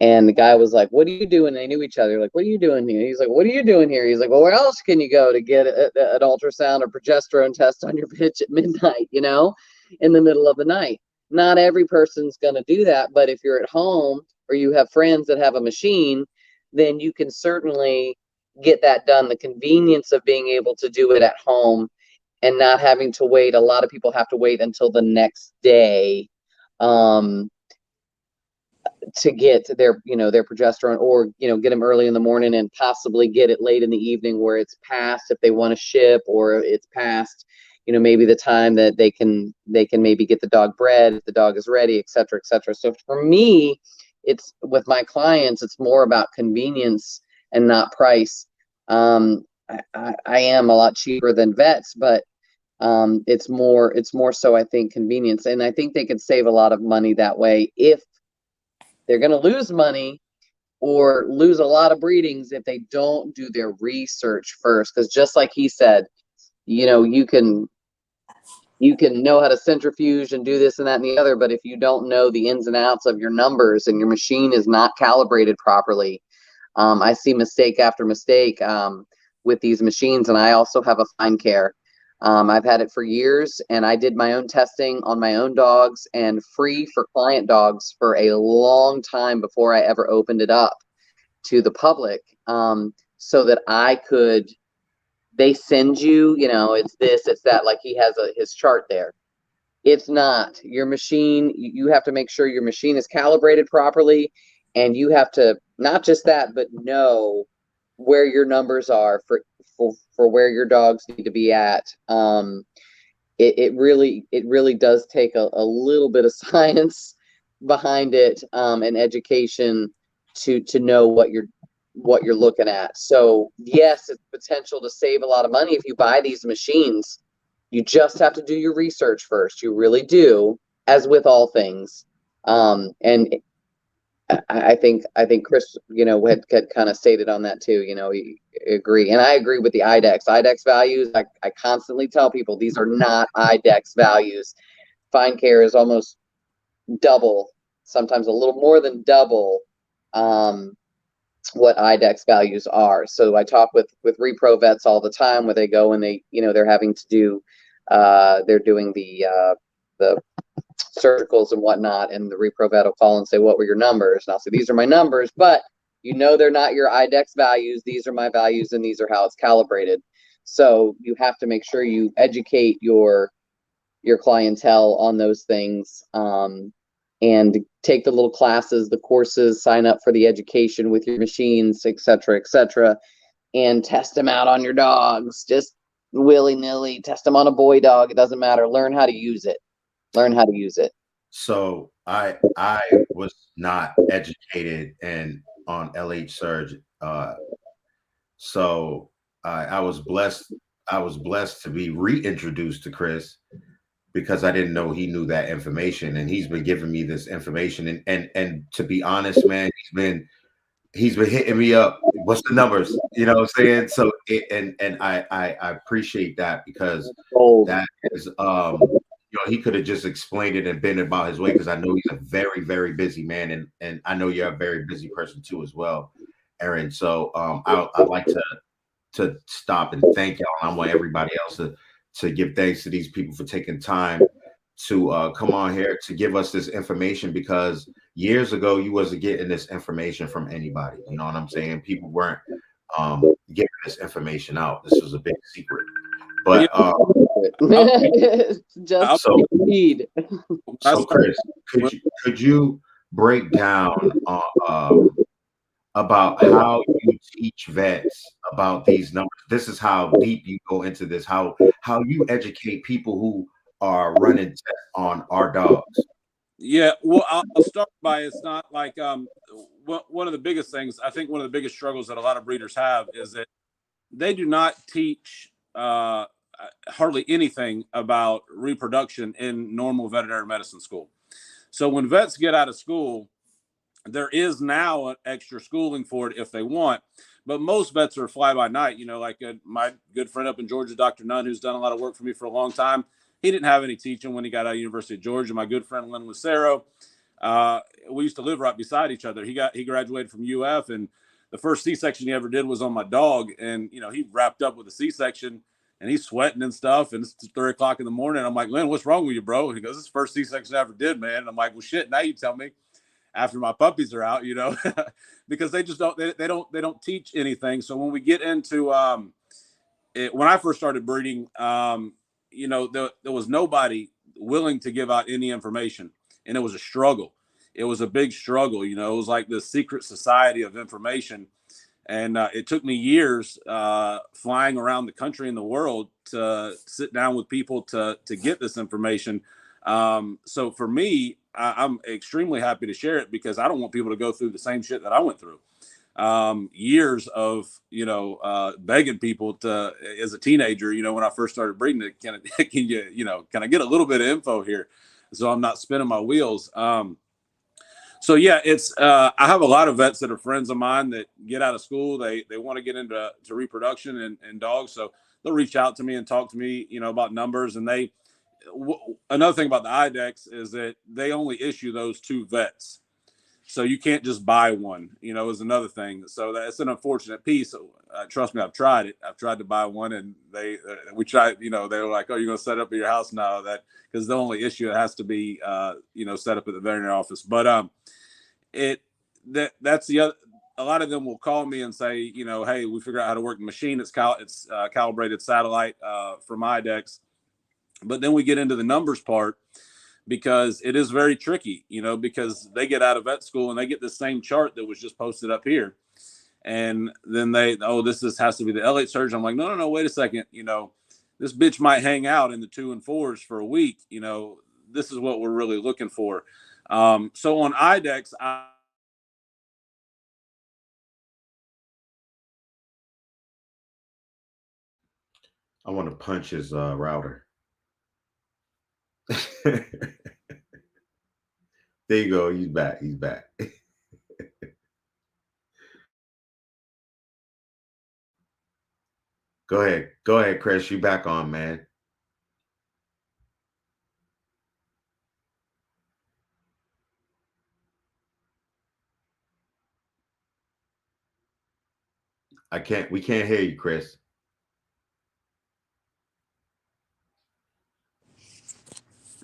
And the guy was like, "What are you doing?" They knew each other. Like, "What are you doing here?" He's like, "What are you doing here?" He's like, "Well, where else can you go to get an ultrasound or progesterone test on your bitch at midnight, in the middle of the night?" Not every person's going to do that. But if you're at home or you have friends that have a machine, then you can certainly get that done. The convenience of being able to do it at home and not having to wait. A lot of people have to wait until the next day. To get their progesterone, or get them early in the morning and possibly get it late in the evening where it's past, if they want to ship, or it's past maybe the time that they can maybe get the dog bred if the dog is ready, etc., etc. So for me, it's with my clients, it's more about convenience and not price. I am a lot cheaper than vets, but it's more so, I think, convenience, and I think they could save a lot of money that way. If they're going to lose money or lose a lot of breedings if they don't do their research first. Because just like he said, you can know how to centrifuge and do this and that and the other, but if you don't know the ins and outs of your numbers and your machine is not calibrated properly, I see mistake after mistake with these machines. And I also have a fine care. I've had it for years, and I did my own testing on my own dogs and free for client dogs for a long time before I ever opened it up to the public, so that they send you, it's this, it's that, like he has his chart there. It's not your machine. You have to make sure your machine is calibrated properly, and you have to not just that, but know where your numbers are for where your dogs need to be at. it really does take a little bit of science behind it, and education to know what you're looking at. So yes, it's potential to save a lot of money if you buy these machines. You just have to do your research first. You really do, as with all things. And I think Chris, had kind of stated on that too. He agree, and I agree with the IDEX values. I constantly tell people these are not IDEX values. Fine Care is almost double, sometimes a little more than double, what IDEX values are. So I talk with repro vets all the time, where they go and they're having to do, they're doing the surgicals and whatnot, and the repro vet will call and say, what were your numbers? And I'll say, these are my numbers, but they're not your IDEX values. These are my values, and these are how it's calibrated. So you have to make sure you educate your clientele on those things, and take the little classes, the courses, sign up for the education with your machines, et cetera, and test them out on your dogs. Just willy-nilly test them on a boy dog. It doesn't matter. Learn how to use it. So I was not educated on LH Surge. So I was blessed to be reintroduced to Chris, because I didn't know he knew that information, and he's been giving me this information. And to be honest, man, he's been hitting me up. What's the numbers? You know what I'm saying? So I appreciate that, because that is he could have just explained it and been about his way, because I know he's a very, very busy man, and I know you're a very busy person too as well, Aaron. So I'd like to stop and thank y'all. I want everybody else to give thanks to these people for taking time to come on here to give us this information, because years ago you wasn't getting this information from anybody. You know what I'm saying? People weren't giving this information out. This was a big secret. But just indeed. So Chris, could you break down about how you teach vets about these numbers? This is how deep you go into this, how you educate people who are running tests on our dogs. Yeah, well, I'll start by, it's not like one of the biggest things, I think one of the biggest struggles that a lot of breeders have is that they do not teach hardly anything about reproduction in normal veterinary medicine school. So when vets get out of school, there is now an extra schooling for it if they want, but most vets are fly by night. Like my good friend up in Georgia, Dr. Nunn, who's done a lot of work for me for a long time. He didn't have any teaching when he got out of University of Georgia. My good friend Lynn Lucero, we used to live right beside each other. He graduated from UF, and the first C-section he ever did was on my dog. And he wrapped up with a C-section, and he's sweating and stuff. And it's 3 o'clock in the morning. I'm like, Lynn, what's wrong with you, bro? And he goes, "This is the first C-section I ever did, man." And I'm like, well, shit. Now you tell me. After my puppies are out, because they just they don't teach anything. So when we get into when I first started breeding, there was nobody willing to give out any information, and it was a struggle. It was a big struggle. It was like the secret society of information, and it took me years flying around the country and the world to sit down with people to get this information. So for me, I'm extremely happy to share it, because I don't want people to go through the same shit that I went through. Years of, begging people to, as a teenager, when I first started breeding, can I get a little bit of info here, so I'm not spinning my wheels. So yeah, it's I have a lot of vets that are friends of mine that get out of school. They want to get into reproduction and dogs, so they'll reach out to me and talk to me, about numbers. And another thing about the IDEX is that they only issue those 2 vets. So you can't just buy one, is another thing. So that's an unfortunate piece. Trust me, I've tried it. I've tried to buy one, and we tried, they were like, "Oh, you're going to set up at your house now," because the only issue, it has to be, set up at the veterinary office. But that's the other. A lot of them will call me and say, "Hey, we figured out how to work the machine. It's calibrated satellite from IDEX." But then we get into the numbers part, because it is very tricky, because they get out of vet school and they get the same chart that was just posted up here. And then this has to be the LH surgeon. I'm like, no, wait a second. this bitch might hang out in the 2 and 4s for a week. You know, this is what we're really looking for. So on IDEX, I want to punch his router. There you go. He's back. He's back. Go ahead. Go ahead, Chris. You back on, man. We can't hear you, Chris.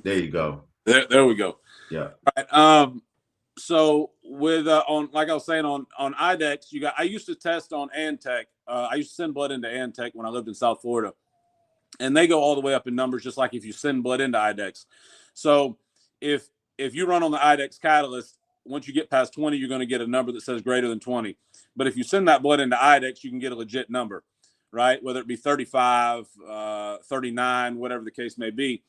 There you go. There we go. Yeah. All right. So with on, like I was saying, on IDEX, I used to test on Antec. I used to send blood into Antec when I lived in South Florida, and they go all the way up in numbers, just like if you send blood into IDEX. So if you run on the IDEX catalyst, once you get past 20, you're going to get a number that says greater than 20. But if you send that blood into IDEX, you can get a legit number, right? Whether it be 35, 39, whatever the case may be.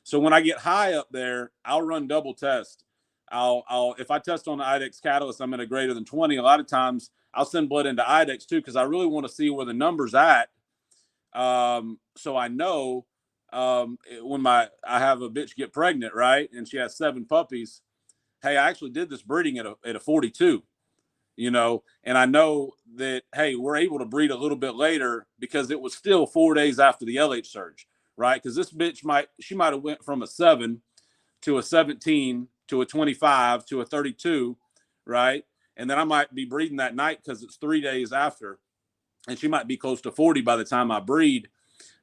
So when I get high up there, I'll run double test. I'll if I test on the IDEX catalyst, I'm at a greater than 20. A lot of times I'll send blood into IDEX too, because I really want to see where the number's at. So I know when I have a bitch get pregnant, right, and she has 7 puppies. Hey, I actually did this breeding at a 42, you know, and I know that, hey, we're able to breed a little bit later because it was still 4 days after the LH surge, right? Because this bitch might have went from a 7 to a 17 to a 25 to a 32, right? And then I might be breeding that night because it's 3 days after, and she might be close to 40 by the time I breed.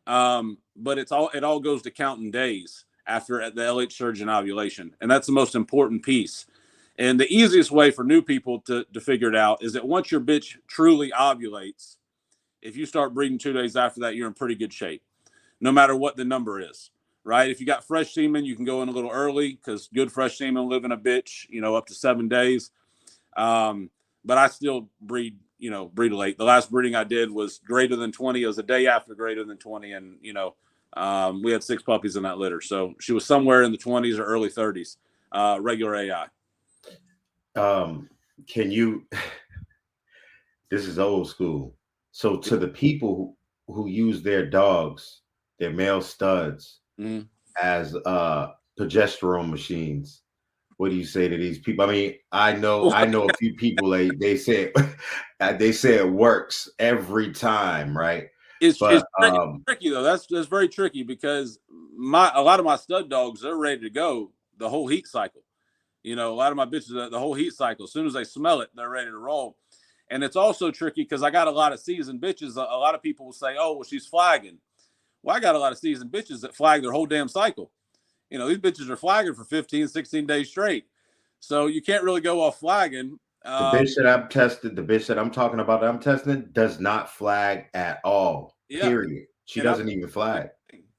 But it all goes to counting days after the LH surge and ovulation, and that's the most important piece. And the easiest way for new people to figure it out is that once your bitch truly ovulates, if you start breeding 2 days after that, you're in pretty good shape, no matter what the number is, right? If you got fresh semen, you can go in a little early because good fresh semen live in a bitch, you know, up to 7 days. But I still breed late. The last breeding I did was greater than 20. It was a day after greater than 20. And, we had 6 puppies in that litter. So she was somewhere in the 20s or early 30s, regular AI. Can you, this is old school. So to the people who use their dogs, their male studs, as progesterone machines, what do you say to these people? I mean, I know a few people, they say it works every time, right? It's tricky though. That's very tricky because a lot of my stud dogs, they're ready to go the whole heat cycle. You know, a lot of my bitches, the whole heat cycle, as soon as they smell it, they're ready to roll. And it's also tricky because I got a lot of seasoned bitches. A lot of people will say, oh, well, she's flagging. Well, I got a lot of seasoned bitches that flag their whole damn cycle. You know, these bitches are flagging for 15, 16 days straight. So you can't really go off flagging. The bitch that I'm talking about that I'm testing does not flag at all. Yeah. Period. She doesn't even flag.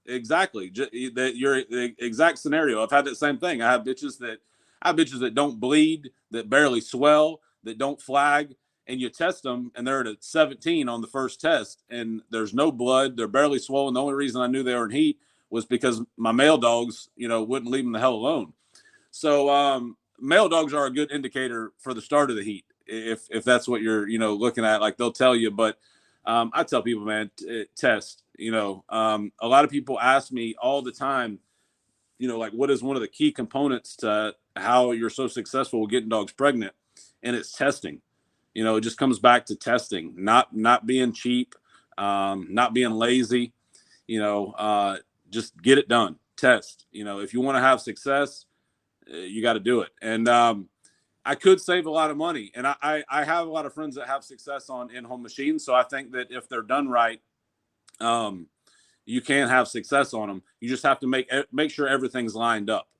Exactly. You're the exact scenario. I've had that same thing. I have bitches that don't bleed, that barely swell, that don't flag, and you test them and they're at a 17 on the first test and there's no blood. They're barely swollen. The only reason I knew they were in heat was because my male dogs, wouldn't leave them the hell alone. So male dogs are a good indicator for the start of the heat. If that's what you're, looking at, like they'll tell you, but I tell people, man, test, a lot of people ask me all the time, like what is one of the key components to how you're so successful with getting dogs pregnant? And it's testing. It just comes back to testing, not being cheap, not being lazy, just get it done. Test, if you want to have success, you got to do it. And I could save a lot of money. And I have a lot of friends that have success on in-home machines. So I think that if they're done right, you can have success on them. You just have to make sure everything's lined up.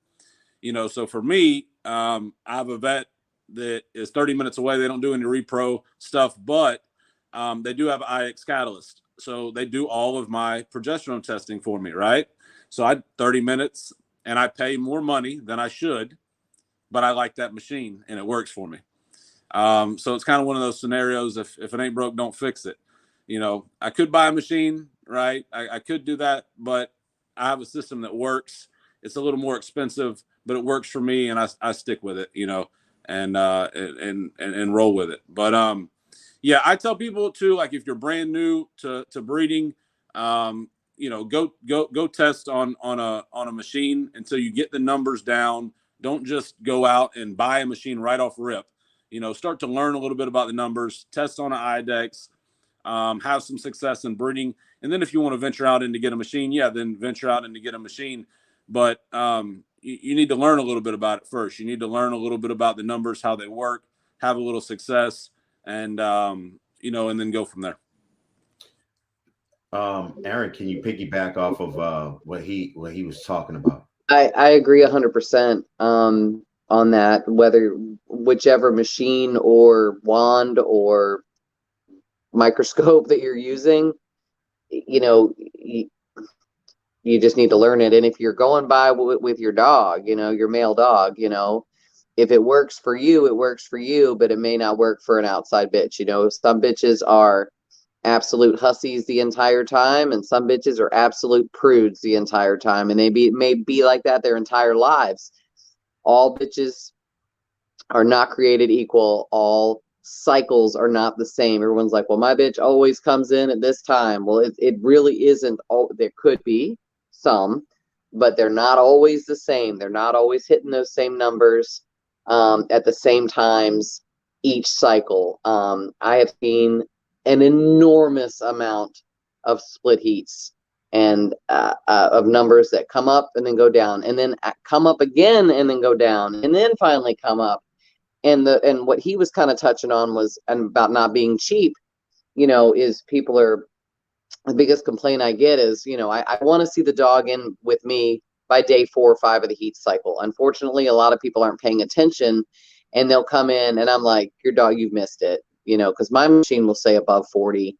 So for me, I have a vet that is 30 minutes away. They don't do any repro stuff, but they do have an IX catalyst. So they do all of my progesterone testing for me, right? So I 30 minutes and I pay more money than I should, but I like that machine and it works for me. So it's kind of one of those scenarios. If it ain't broke, don't fix it. I could buy a machine, right? I could do that, but I have a system that works. It's a little more expensive, but it works for me, and I stick with it, and roll with it. But yeah, I tell people too, like if you're brand new to breeding, go test on a machine until you get the numbers down. Don't just go out and buy a machine right off rip. Start to learn a little bit about the numbers, test on an IDEX, have some success in breeding. And then if you want to venture out and to get a machine, then venture out and to get a machine. But you need to learn a little bit about it first. You need to learn a little bit about the numbers, how they work, have a little success, and and then go from there. Aaron, can you piggyback off of what he was talking about? I agree 100% on that. Whichever machine or wand or microscope that you're using, you just need to learn it. And if you're going by with your dog, your male dog, if it works for you, it works for you, but it may not work for an outside bitch. Some bitches are absolute hussies the entire time, and some bitches are absolute prudes the entire time, and may be like that their entire lives. All bitches are not created equal. All cycles are not the same. Everyone's like, well, my bitch always comes in at this time. Well, it really isn't. There could be some, but they're not always the same. They're not always hitting those same numbers at the same times each cycle. I have seen an enormous amount of split heats and of numbers that come up and then go down, and then come up again and then go down, and then finally come up. And what he was kind of touching on was about not being cheap. Is people are the biggest complaint I get is, I want to see the dog in with me by day 4 or 5 of the heat cycle. Unfortunately, a lot of people aren't paying attention, and they'll come in and I'm like, your dog, you've missed it, because my machine will say above 40.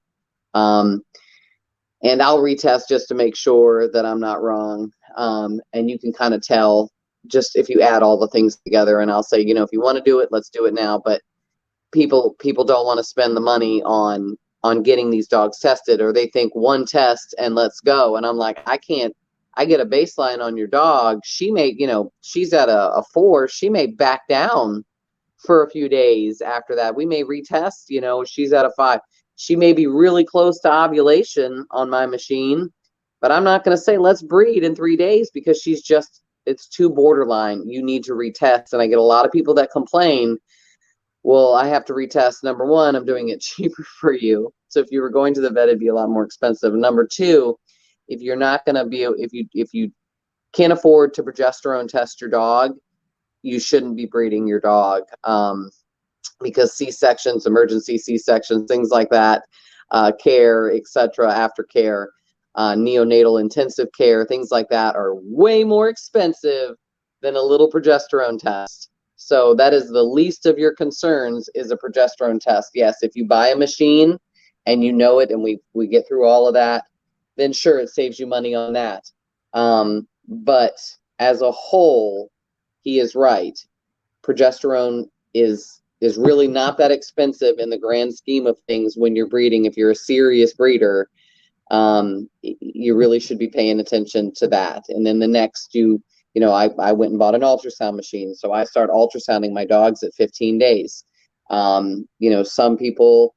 And I'll retest just to make sure that I'm not wrong. And you can kind of tell just if you add all the things together, and I'll say, if you want to do it, let's do it now. But people don't want to spend the money on getting these dogs tested, or they think one test and let's go. And I'm like, I can't. I get a baseline on your dog. She may, she's at a 4. She may back down for a few days after that. We may retest, she's at a 5. She may be really close to ovulation on my machine, but I'm not going to say let's breed in 3 days because it's too borderline. You need to retest. And I get a lot of people that complain, well, I have to retest. Number one, I'm doing it cheaper for you. So if you were going to the vet, it'd be a lot more expensive. Number two, if you're not going to be, if you can't afford to progesterone test your dog, you shouldn't be breeding your dog. Because C-sections, emergency C-sections, things like that, care, etc., aftercare, neonatal intensive care, things like that are way more expensive than a little progesterone test. So that is the least of your concerns, is a progesterone test. Yes, if you buy a machine and it, and we get through all of that, then sure, it saves you money on that. But as a whole, he is right. Progesterone is really not that expensive in the grand scheme of things when you're breeding. If you're a serious breeder, you really should be paying attention to that. And then the next, I went and bought an ultrasound machine. So I start ultrasounding my dogs at 15 days. Some people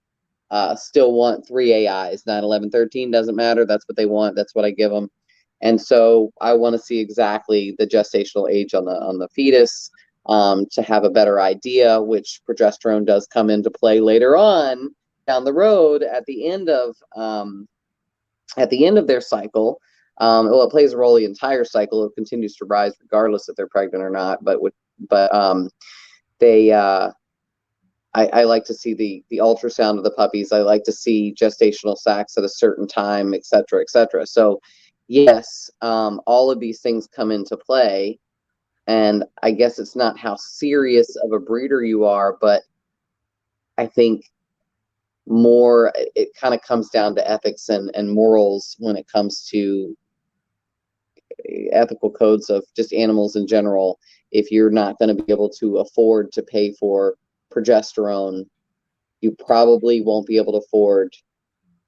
still want 3 AIs, 9, 11, 13, doesn't matter. That's what they want. That's what I give them. And so I want to see exactly the gestational age on the fetus, to have a better idea, which progesterone does come into play later on down the road at the end of their cycle. Well, it plays a role the entire cycle. It continues to rise regardless if they're pregnant or not. I like to see the ultrasound of the puppies. I like to see gestational sacs at a certain time, et cetera, et cetera. So yes, all of these things come into play. And I guess it's not how serious of a breeder you are, but I think more it kind of comes down to ethics and morals when it comes to ethical codes of just animals in general. If you're not going to be able to afford to pay for progesterone, you probably won't be able to afford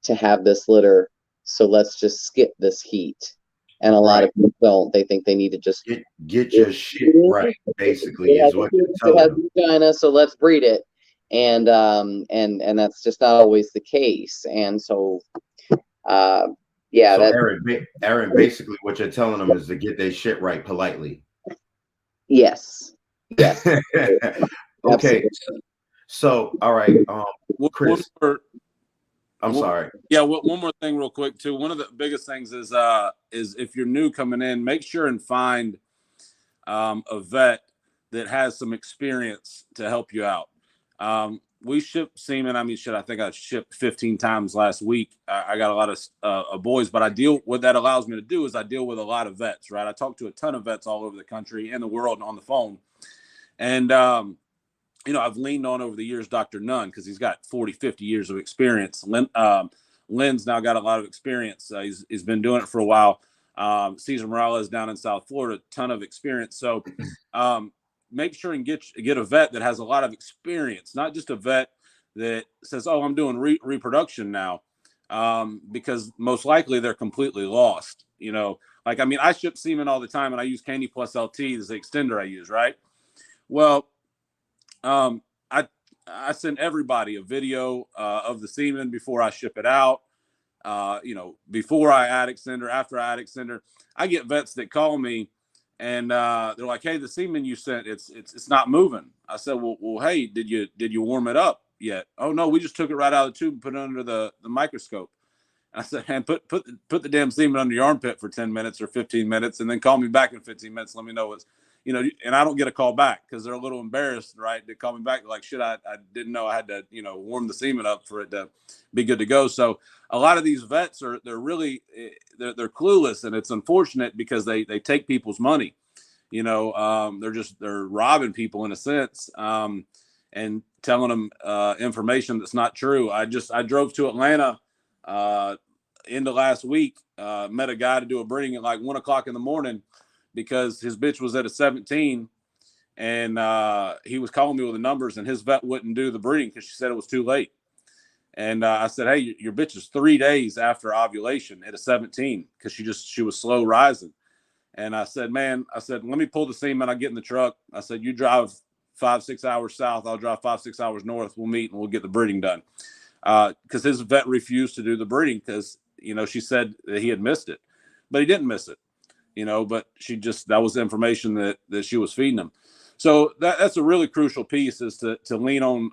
to have this litter so let's just skip this heat. And a lot of people don't. They think they need to just get your shit right, basically, is what you're it telling has them. vagina, so let's breed it. And that's just not always the case. And so yeah, So that Aaron, basically what you're telling them is to get their shit right politely. yes. Okay. Absolutely. So all right, Chris. I'm One- sorry. Yeah, one more thing, real quick, too. One of the biggest things is if you're new coming in, make sure and find a vet that has some experience to help you out. We ship semen. I mean, shit, I think I shipped 15 times last week. I got a lot of boys, but what that allows me to do is I deal with a lot of vets, right? I talk to a ton of vets all over the country and the world on the phone. And, I've leaned on over the years Dr. Nunn because he's got 40, 50 years of experience. Lynn's now got a lot of experience. He's been doing it for a while. Cesar Morales down in South Florida, ton of experience. So make sure and get a vet that has a lot of experience, not just a vet that says, "Oh, I'm doing reproduction now," because most likely they're completely lost. I ship semen all the time, and I use Candy Plus LT as the extender I use, right? Well, I send everybody a video of the semen before I ship it out. Before I add extender, after I add extender. I get vets that call me and they're like, "Hey, the semen you sent, it's not moving." I said, well, hey, did you warm it up yet? "Oh no, we just took it right out of the tube and put it under the microscope." I said, "Man, put the damn semen under your armpit for 10 minutes or 15 minutes, and then call me back in 15 minutes. Let me know what's." And I don't get a call back because they're a little embarrassed, right? They call me back like, "Shit, I didn't know I had to, warm the semen up for it to be good to go." So a lot of these vets they're really they're clueless, and it's unfortunate because they take people's money. They're robbing people in a sense, and telling them information that's not true. I drove to Atlanta end of last week, met a guy to do a breeding at like 1:00 in the morning because his bitch was at a 17, and he was calling me with the numbers, and his vet wouldn't do the breeding because she said it was too late. And I said, "Hey, your bitch is 3 days after ovulation at a 17 because she was slow rising." And I said, "Man," I said, "let me pull the semen. I'll get in the truck." I said, "You drive 5-6 hours south. I'll drive 5-6 hours north. We'll meet and we'll get the breeding done." Because his vet refused to do the breeding because, she said that he had missed it, but he didn't miss it, but that was the information that she was feeding him. So that's a really crucial piece is to lean on,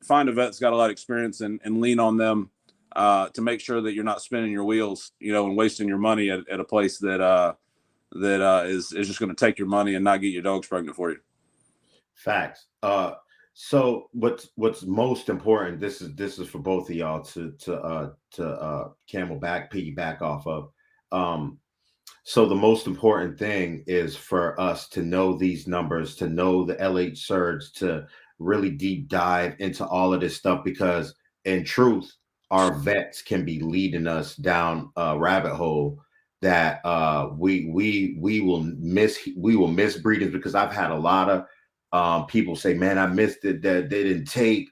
find a vet that's got a lot of experience and lean on them to make sure that you're not spinning your wheels, and wasting your money at a place that is just going to take your money and not get your dogs pregnant for you. Facts. So what's most important? This is for both of y'all to piggyback off of. So the most important thing is for us to know these numbers, to know the LH surge, to really deep dive into all of this stuff, because in truth, our vets can be leading us down a rabbit hole that we will miss breedings, because I've had a lot of people say, "Man, I missed it, that they didn't take,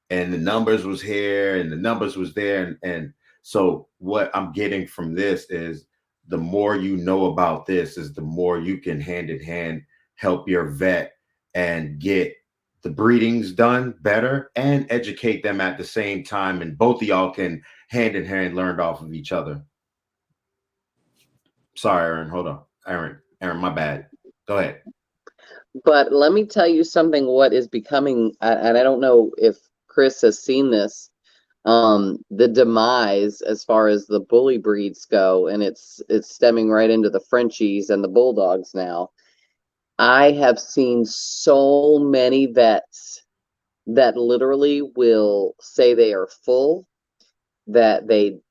and the numbers was here and the numbers was there." And so what I'm getting from this is, the more you know about this is the more you can hand in hand help your vet and get the breedings done better and educate them at the same time. And both of y'all can hand in hand learn off of each other. Sorry, Aaron. Hold on. Aaron, my bad. Go ahead. But let me tell you something, what is becoming, and I don't know if Chris has seen this, the demise as far as the bully breeds go, and it's stemming right into the Frenchies and the Bulldogs now. I have seen so many vets that literally will say they are full, that they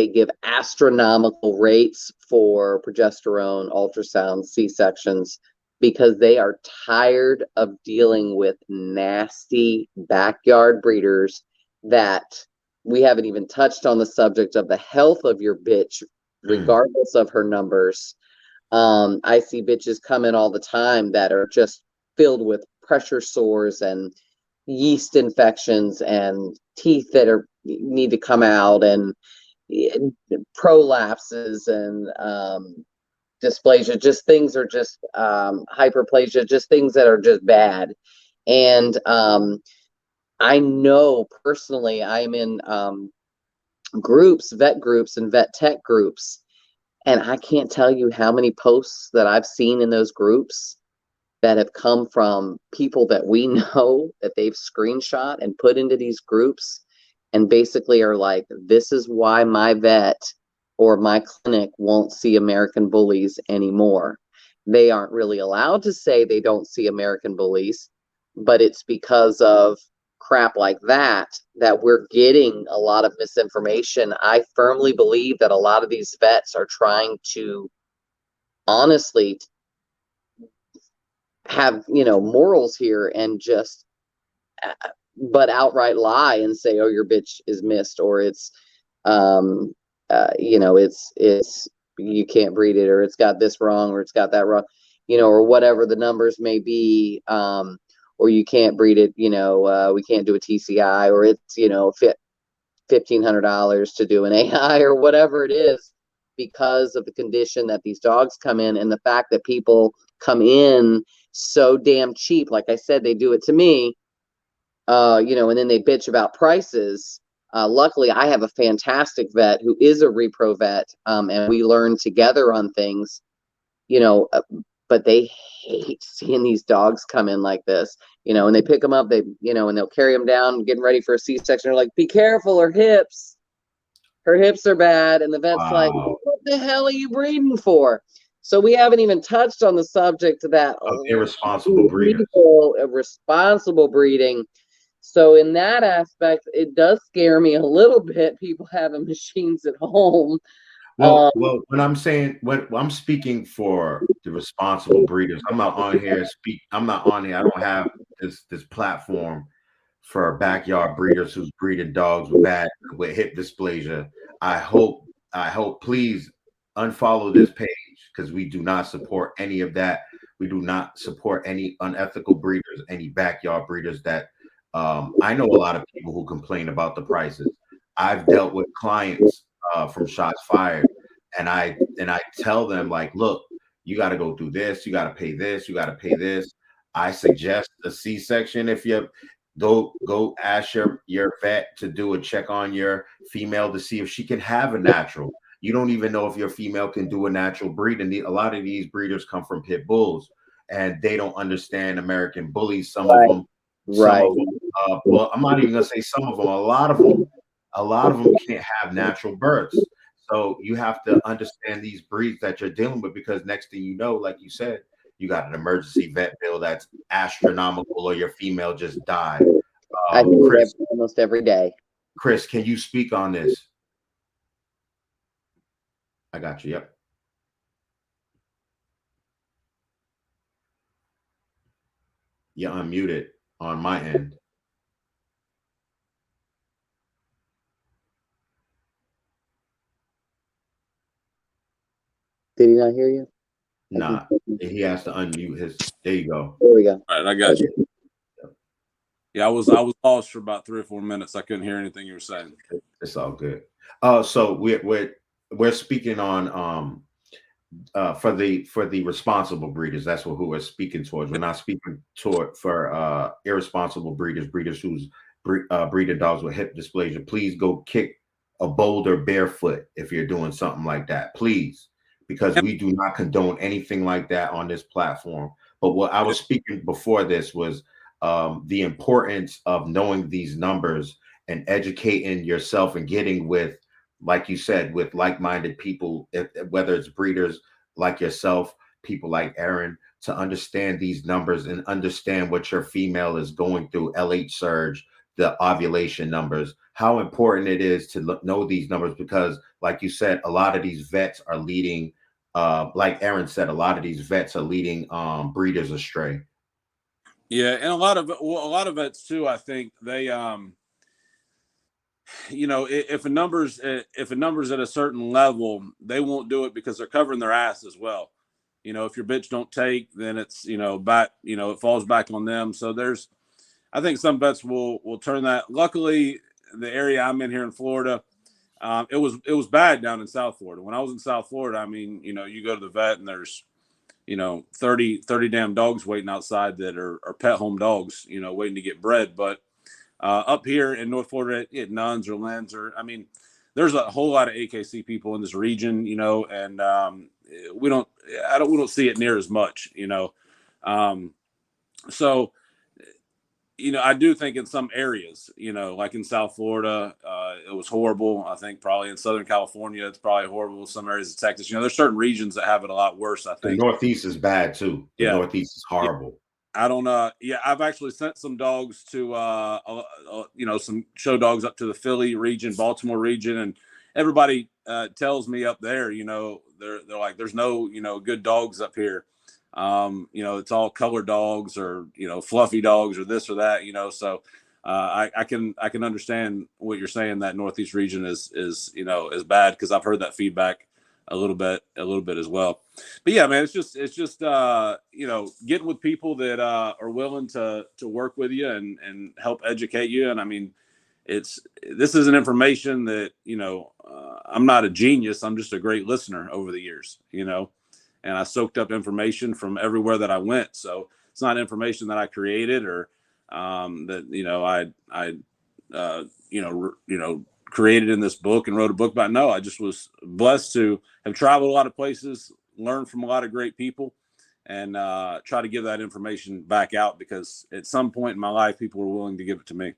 give astronomical rates for progesterone, ultrasound, C-sections, because they are tired of dealing with nasty backyard breeders that we haven't even touched on the subject of the health of your bitch, regardless of her numbers. I see bitches come in all the time that are just filled with pressure sores and yeast infections and teeth that need to come out, and prolapses and dysplasia, just things are just hyperplasia, just things that are just bad. And I know personally, I'm in groups, vet groups and vet tech groups, and I can't tell you how many posts that I've seen in those groups that have come from people that we know that they've screenshot and put into these groups, and basically are like, this is why my vet or my clinic won't see American bullies anymore. They aren't really allowed to say they don't see American bullies, but it's because of crap like that that we're getting a lot of misinformation. I firmly believe that a lot of these vets are trying to honestly have, morals here and just but outright lie and say, oh, your bitch is missed, or it's it's you can't breed it, or it's got this wrong, or it's got that wrong, or whatever the numbers may be, or you can't breed it, we can't do a TCI, or it's $1,500 to do an AI, or whatever it is, because of the condition that these dogs come in, and the fact that people come in so damn cheap. Like I said, they do it to me, and then they bitch about prices. Luckily, I have a fantastic vet who is a repro vet, and we learn together on things, but they hate seeing these dogs come in like this, and they pick them up, and they'll carry them down, getting ready for a C-section. They're like, be careful, her hips are bad. And the vet's like, what the hell are you breeding for? So we haven't even touched on the subject of that. Irresponsible breeding. Responsible breeding. So in that aspect, it does scare me a little bit, people having machines at home. Well, when I'm speaking for the responsible breeders, I'm not on here. I don't have this platform for backyard breeders who's breeding dogs with hip dysplasia. I hope please unfollow this page, because we do not support any of that. We do not support any unethical breeders, any backyard breeders that I know a lot of people who complain about the prices. I've dealt with clients from Shots Fired, and I tell them, like, look, you got to go through this, you got to pay this, you got to pay this. I suggest a C-section. If you go ask your vet to do a check on your female to see if she can have a natural. You don't even know if your female can do a natural breed, and a lot of these breeders come from pit bulls, and they don't understand American bullies. Some of them, well, I'm not even gonna say some of them. A lot of them can't have natural births. So you have to understand these breeds that you're dealing with, because next thing you know, like you said, you got an emergency vet bill that's astronomical, or your female just died. I think Chris, almost every day. Chris, can you speak on this? I got you. Yep. You're unmuted on my end. Did he not hear you? Nah, he has to unmute his. There you go. There we go. All right, I got you. Yeah, I was lost for about 3 or 4 minutes. I couldn't hear anything you were saying. It's all good. So we're speaking on for the responsible breeders. That's who we're speaking towards. We're not speaking for irresponsible breeders who's breeding dogs with hip dysplasia. Please go kick a boulder barefoot if you're doing something like that, please, because we do not condone anything like that on this platform. But what I was speaking before this was the importance of knowing these numbers and educating yourself and getting with, like you said, with like-minded people, whether it's breeders like yourself, people like Aaron, to understand these numbers and understand what your female is going through, LH surge, the ovulation numbers, how important it is to know these numbers, because like you said, a lot of these vets are leading, like Aaron said, a lot of these vets are leading breeders astray. Yeah, and a lot of vets too. I think they, if a number's at a certain level, they won't do it because they're covering their ass as well. If your bitch don't take, then it's back. It falls back on them. So I think some vets will turn that. Luckily, the area I'm in here in Florida, It was bad down in South Florida. When I was in South Florida, I mean, you know, you go to the vet and there's, you know, 30 damn dogs waiting outside that are pet home dogs, you know, waiting to get bred. But up here in North Florida, nuns or lens, or I mean, there's a whole lot of AKC people in this region, you know, and we don't see it near as much, you know. So, you know, I do think in some areas, you know, like in South Florida, it was horrible. I think probably in Southern California, it's probably horrible. Some areas of Texas, you know, there's certain regions that have it a lot worse, I The think. Northeast is bad too. The Yeah. Northeast is horrible. I don't I've actually sent some dogs to you know, some show dogs up to the Philly region, Baltimore region, and everybody tells me up there, you know, they're like, there's no, you know, good dogs up here. You know, it's all colored dogs or, you know, fluffy dogs or this or that, you know. So I can understand what you're saying, that Northeast region is, you know, is bad, because I've heard that feedback a little bit as well. But yeah, man, it's just you know, getting with people that are willing to work with you and help educate you. And I mean, this is an information that, you know, I'm not a genius. I'm just a great listener over the years, you know, and I soaked up information from everywhere that I went. So it's not information that I created or that, you know, I you know, created in this book and wrote a book about. No, I just was blessed to have traveled a lot of places, learned from a lot of great people, and try to give that information back out, because at some point in my life, people were willing to give it to me.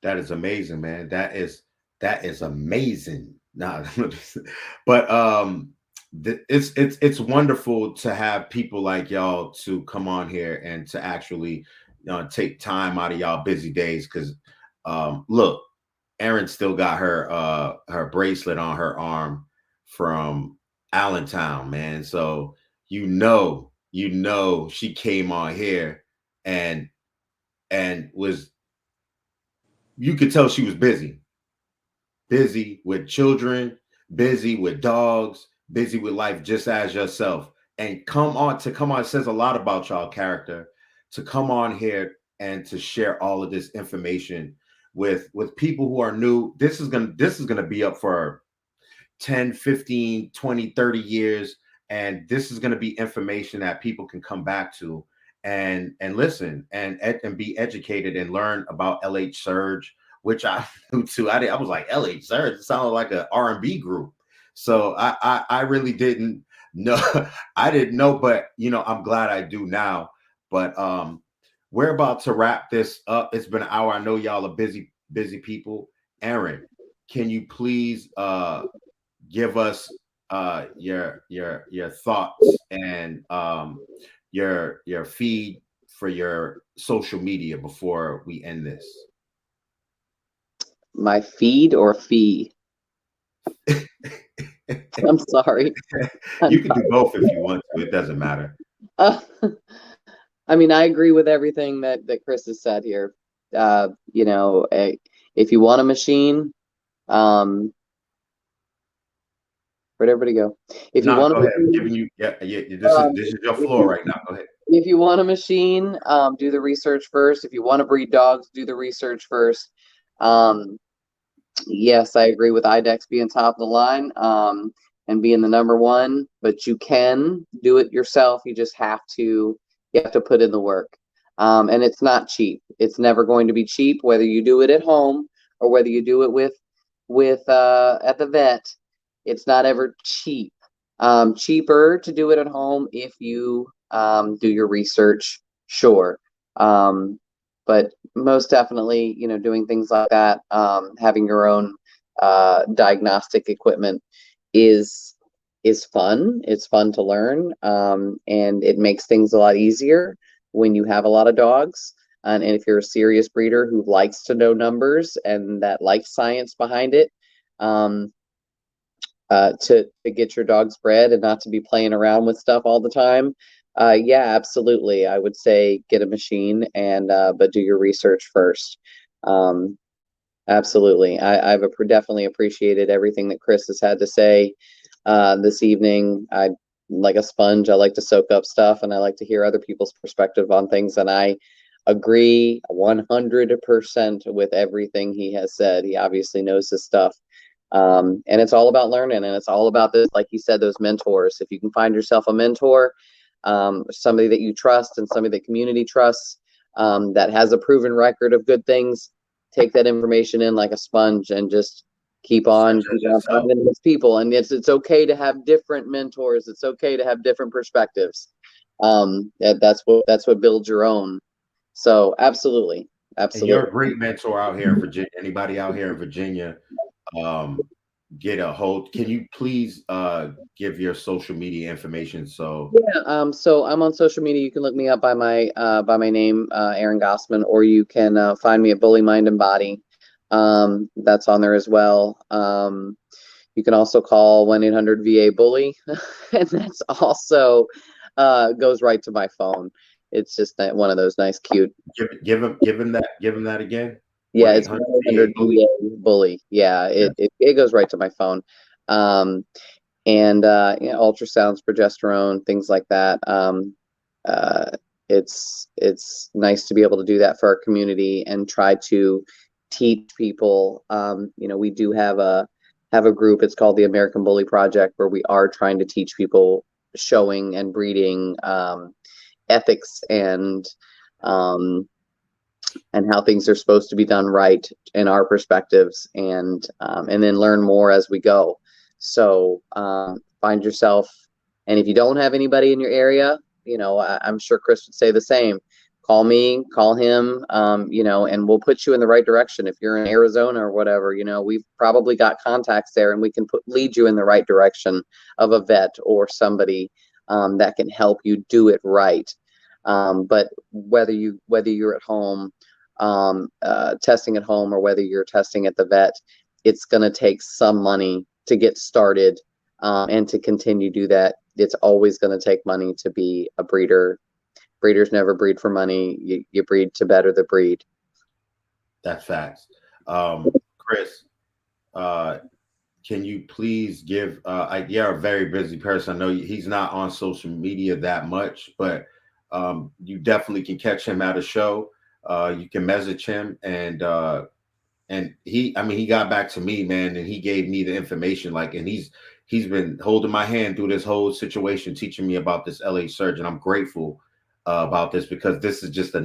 That is amazing, man. That is amazing. Nah, but it's wonderful to have people like y'all to come on here and to actually, you know, take time out of y'all busy days. Because look, Erin still got her bracelet on her arm from Allentown, man. So you know she came on here and was, you could tell she was busy with children, busy with dogs, busy with life, just as yourself. And come on it says a lot about y'all character to come on here and to share all of this information with people who are new. This is gonna be up for 10, 15, 20, 30 years. And this is going to be information that people can come back to and listen and be educated and learn about LH Surge, which I knew too. I was like, LH Surge, it sounded like an R&B group. So I really didn't know. I didn't know, but you know, I'm glad I do now. But we're about to wrap this up. It's been an hour. I know y'all are busy people. Erin, can you please give us your thoughts and your feed for your social media before we end this? My feed or fee? I'm sorry. You can do both if you want to. It doesn't matter. I mean, I agree with everything that Chris has said here. You know, if you want a machine, where'd everybody go? If you want go ahead. I'm giving you, this is your floor right now. Go ahead. If you want a machine, do the research first. If you want to breed dogs, do the research first. Yes, I agree with IDEX being top of the line and being the number one, but you can do it yourself. You just have to put in the work. And it's not cheap. It's never going to be cheap, whether you do it at home or whether you do it with at the vet. It's not ever cheap. Cheaper to do it at home if you do your research, sure. But most definitely, you know, doing things like that, having your own diagnostic equipment is fun. It's fun to learn, and it makes things a lot easier when you have a lot of dogs. And if you're a serious breeder who likes to know numbers and that likes science behind it, to get your dogs bred and not to be playing around with stuff all the time. Yeah, absolutely. I would say get a machine and but do your research first. Absolutely. I've definitely appreciated everything that Chris has had to say this evening. I like a sponge. I like to soak up stuff and I like to hear other people's perspective on things. And I agree 100% with everything he has said. He obviously knows his stuff. And it's all about learning, and it's all about this, like you said, those mentors. If you can find yourself a mentor, somebody that you trust and somebody that community trusts, that has a proven record of good things, take that information in like a sponge and just keep on finding these people. And it's okay to have different mentors. It's okay to have different perspectives. That's what builds your own. So absolutely. And you're a great mentor out here in Virginia. Anybody out here in Virginia, get a hold. Can you please give your social media information? So so I'm on social media. You can look me up by my name, Aaron Gossman, or you can find me at Bully Mind and Body. That's on there as well. You can also call 1-800-VA-BULLY, and that's also goes right to my phone. It's just one of those nice, cute. Give him that again. Yeah, it's 1-800-VA-BULLY. Yeah, it goes right to my phone. And ultrasounds, progesterone, things like that. It's nice to be able to do that for our community and try to teach people. We do have a group. It's called the American Bully Project, where we are trying to teach people showing and breeding ethics and how things are supposed to be done right in our perspectives, and then learn more as we go. So find yourself, and if you don't have anybody in your area, I'm sure Chris would say the same. Call me, call him, and we'll put you in the right direction. If you're in Arizona or whatever, we've probably got contacts there, and we can lead you in the right direction of a vet or somebody that can help you do it right. But whether you're at home, testing at home, or whether you're testing at the vet, it's going to take some money to get started, and to continue to do that. It's always going to take money to be a breeder. Breeders never breed for money. You breed to better the breed. That's facts. Chris, can you please give, you're a very busy person. I know he's not on social media that much, but you definitely can catch him at a show. You can message him, and he got back to me, man, and he gave me the information, and he's been holding my hand through this whole situation, teaching me about this LA surge, and I'm grateful about this, because this is just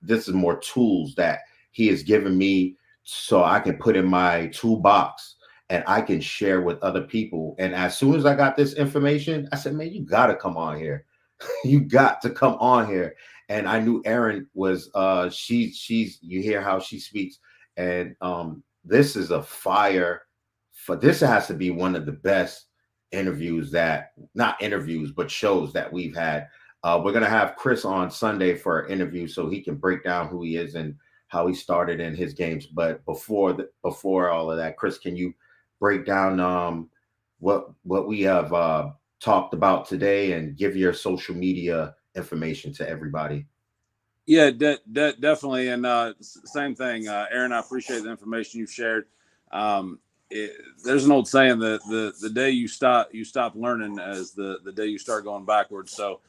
this is more tools that he has given me, so I can put in my toolbox and I can share with other people. And as soon as I got this information, I said, man, you got to come on here. You got to come on here. And I knew Erin was she's you hear how she speaks, and this is a fire. This has to be one of the best not interviews, but shows that we've had. We're gonna have Chris on Sunday for an interview, so he can break down who he is and how he started in his games. But before all of that, Chris, can you break down what we have talked about today, and give your social media information to everybody? Yeah, definitely. And same thing, Aaron, I appreciate the information you've shared. There's an old saying that the day you stop learning is the day you start going backwards. So,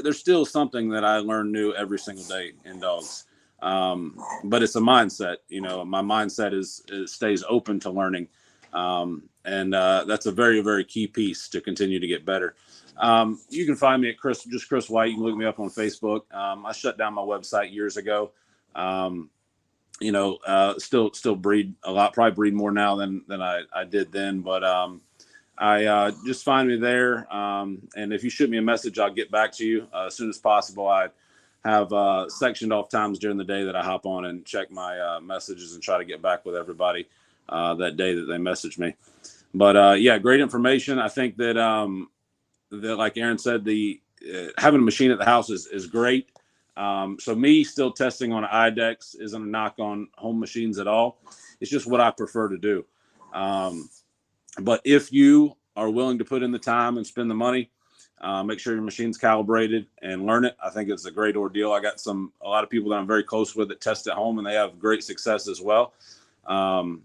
there's still something that I learn new every single day in dogs. But it's a mindset. My mindset stays open to learning. And that's a very, very key piece to continue to get better. You can find me at Chris White. You can look me up on Facebook. I shut down my website years ago. Still breed a lot, probably breed more now than I did then. But I just find me there. And if you shoot me a message, I'll get back to you as soon as possible. I have sectioned off times during the day that I hop on and check my messages and try to get back with everybody that day that they message me. But great information. I think that like Aaron said, the having a machine at the house is great. So me still testing on IDEX isn't a knock on home machines at all. It's just what I prefer to do. But if you are willing to put in the time and spend the money, make sure your machine's calibrated and learn it. I think it's a great ordeal. I got a lot of people that I'm very close with that test at home, and they have great success as well. So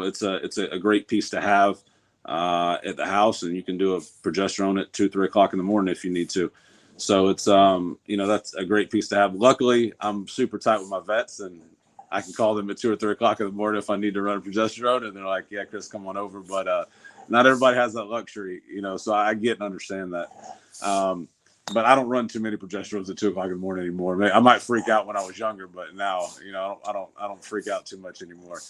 it's a great piece to have at the house, and you can do a progesterone at 2-3 o'clock in the morning if you need to. So it's that's a great piece to have. Luckily, I'm super tight with my vets, and I can call them at 2 or 3 o'clock in the morning if I need to run progesterone, and they're like, "Yeah, Chris, come on over." But not everybody has that luxury, so I get and understand that. But I don't run too many progesterones at 2 o'clock in the morning anymore. I might freak out when I was younger, but now, I don't freak out too much anymore.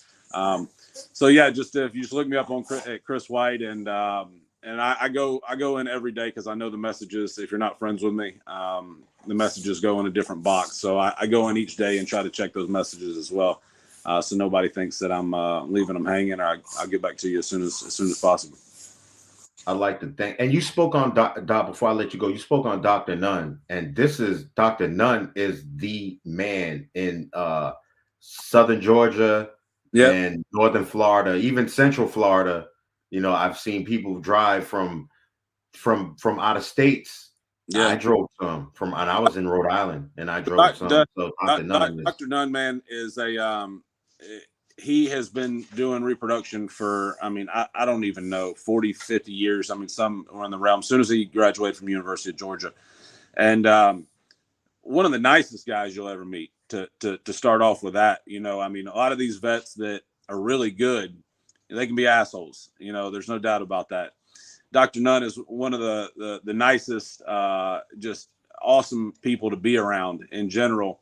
So yeah, just if you just look me up on Chris White, and I go in every day because I know the messages. If you're not friends with me, the messages go in a different box. So I go in each day and try to check those messages as well, so nobody thinks that I'm leaving them hanging. Or I'll get back to you as soon as possible. I'd like to thank, and you spoke on Doc before I let you go. You spoke on Dr. Nunn, and this is Dr. Nunn is the man in Southern Georgia and Northern Florida, even Central Florida. I've seen people drive from out of states. Yeah, I drove some and I was in Rhode Island, and I drove some. So Dr. Nunn, man, is he has been doing reproduction for, I don't even know, 40, 50 years. Some are in the realm. As soon as he graduated from University of Georgia. And one of the nicest guys you'll ever meet, to start off with that. A lot of these vets that are really good, they can be assholes. There's no doubt about that. Dr. Nunn is one of the nicest, just awesome people to be around in general.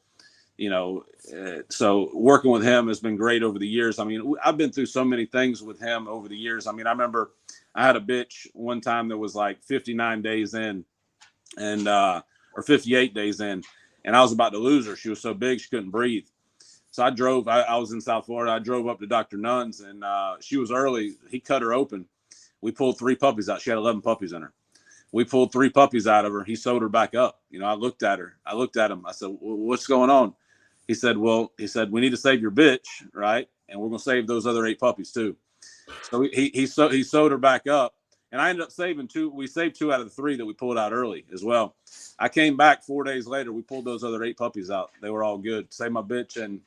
So working with him has been great over the years. I've been through so many things with him over the years. I remember I had a bitch one time that was like 59 days in, and or 58 days in, and I was about to lose her. She was so big she couldn't breathe. So I drove. I was in South Florida. I drove up to Dr. Nunn's, and she was early. He cut her open. We pulled 3 puppies out. She had 11 puppies in her. We pulled 3 puppies out of her. He sewed her back up. I looked at her. I looked at him. I said, "What's going on?" He said, "We need to save your bitch, right? And we're going to save those other 8 puppies too." So he sewed her back up, and I ended up saving 2. We saved 2 out of the 3 that we pulled out early as well. I came back 4 days later. We pulled those other 8 puppies out. They were all good. Saved my bitch and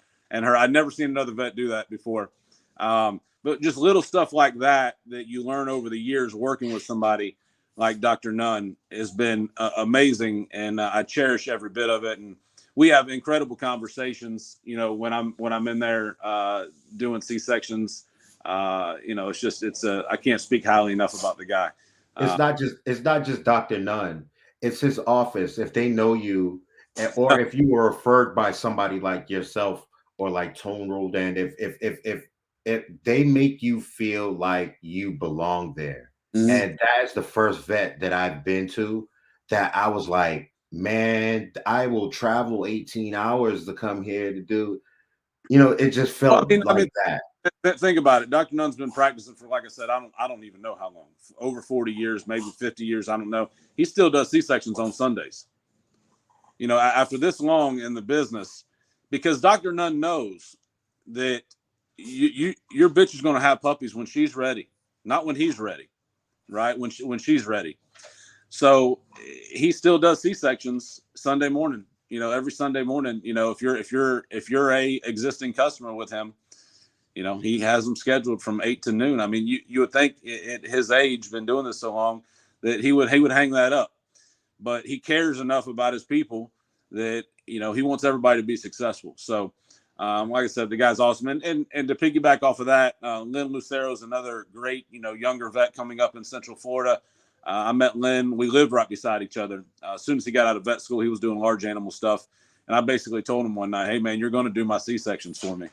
her. I'd never seen another vet do that before. But just little stuff like that you learn over the years working with somebody like Dr. Nunn has been amazing, and I cherish every bit of it. And we have incredible conversations, when I'm in there doing C-sections. I can't speak highly enough about the guy. It's not just Dr. Nunn. It's his office. If they know you, or if you were referred by somebody like yourself or like Tone Roldan, if they make you feel like you belong there. Mm-hmm. And that's the first vet that I've been to that I was like, man, I will travel 18 hours to come here to do, it just felt that. Think about it. Dr. Nunn's been practicing for, like I said, I don't even know how long, over 40 years, maybe 50 years. I don't know. He still does C-sections on Sundays. After this long in the business, because Dr. Nunn knows that your bitch is going to have puppies when she's ready, not when he's ready, right? When she's ready. So he still does C-sections Sunday morning. Every Sunday morning. If you're a existing customer with him, he has them scheduled from 8 to noon. You would think at his age, been doing this so long, that he would hang that up, but he cares enough about his people that he wants everybody to be successful. So. Like I said, the guy's awesome. And to piggyback off of that, Lynn Lucero is another great, younger vet coming up in Central Florida. I met Lynn. We lived right beside each other. As soon as he got out of vet school, he was doing large animal stuff. And I basically told him one night, "Hey, man, you're going to do my C-sections for me."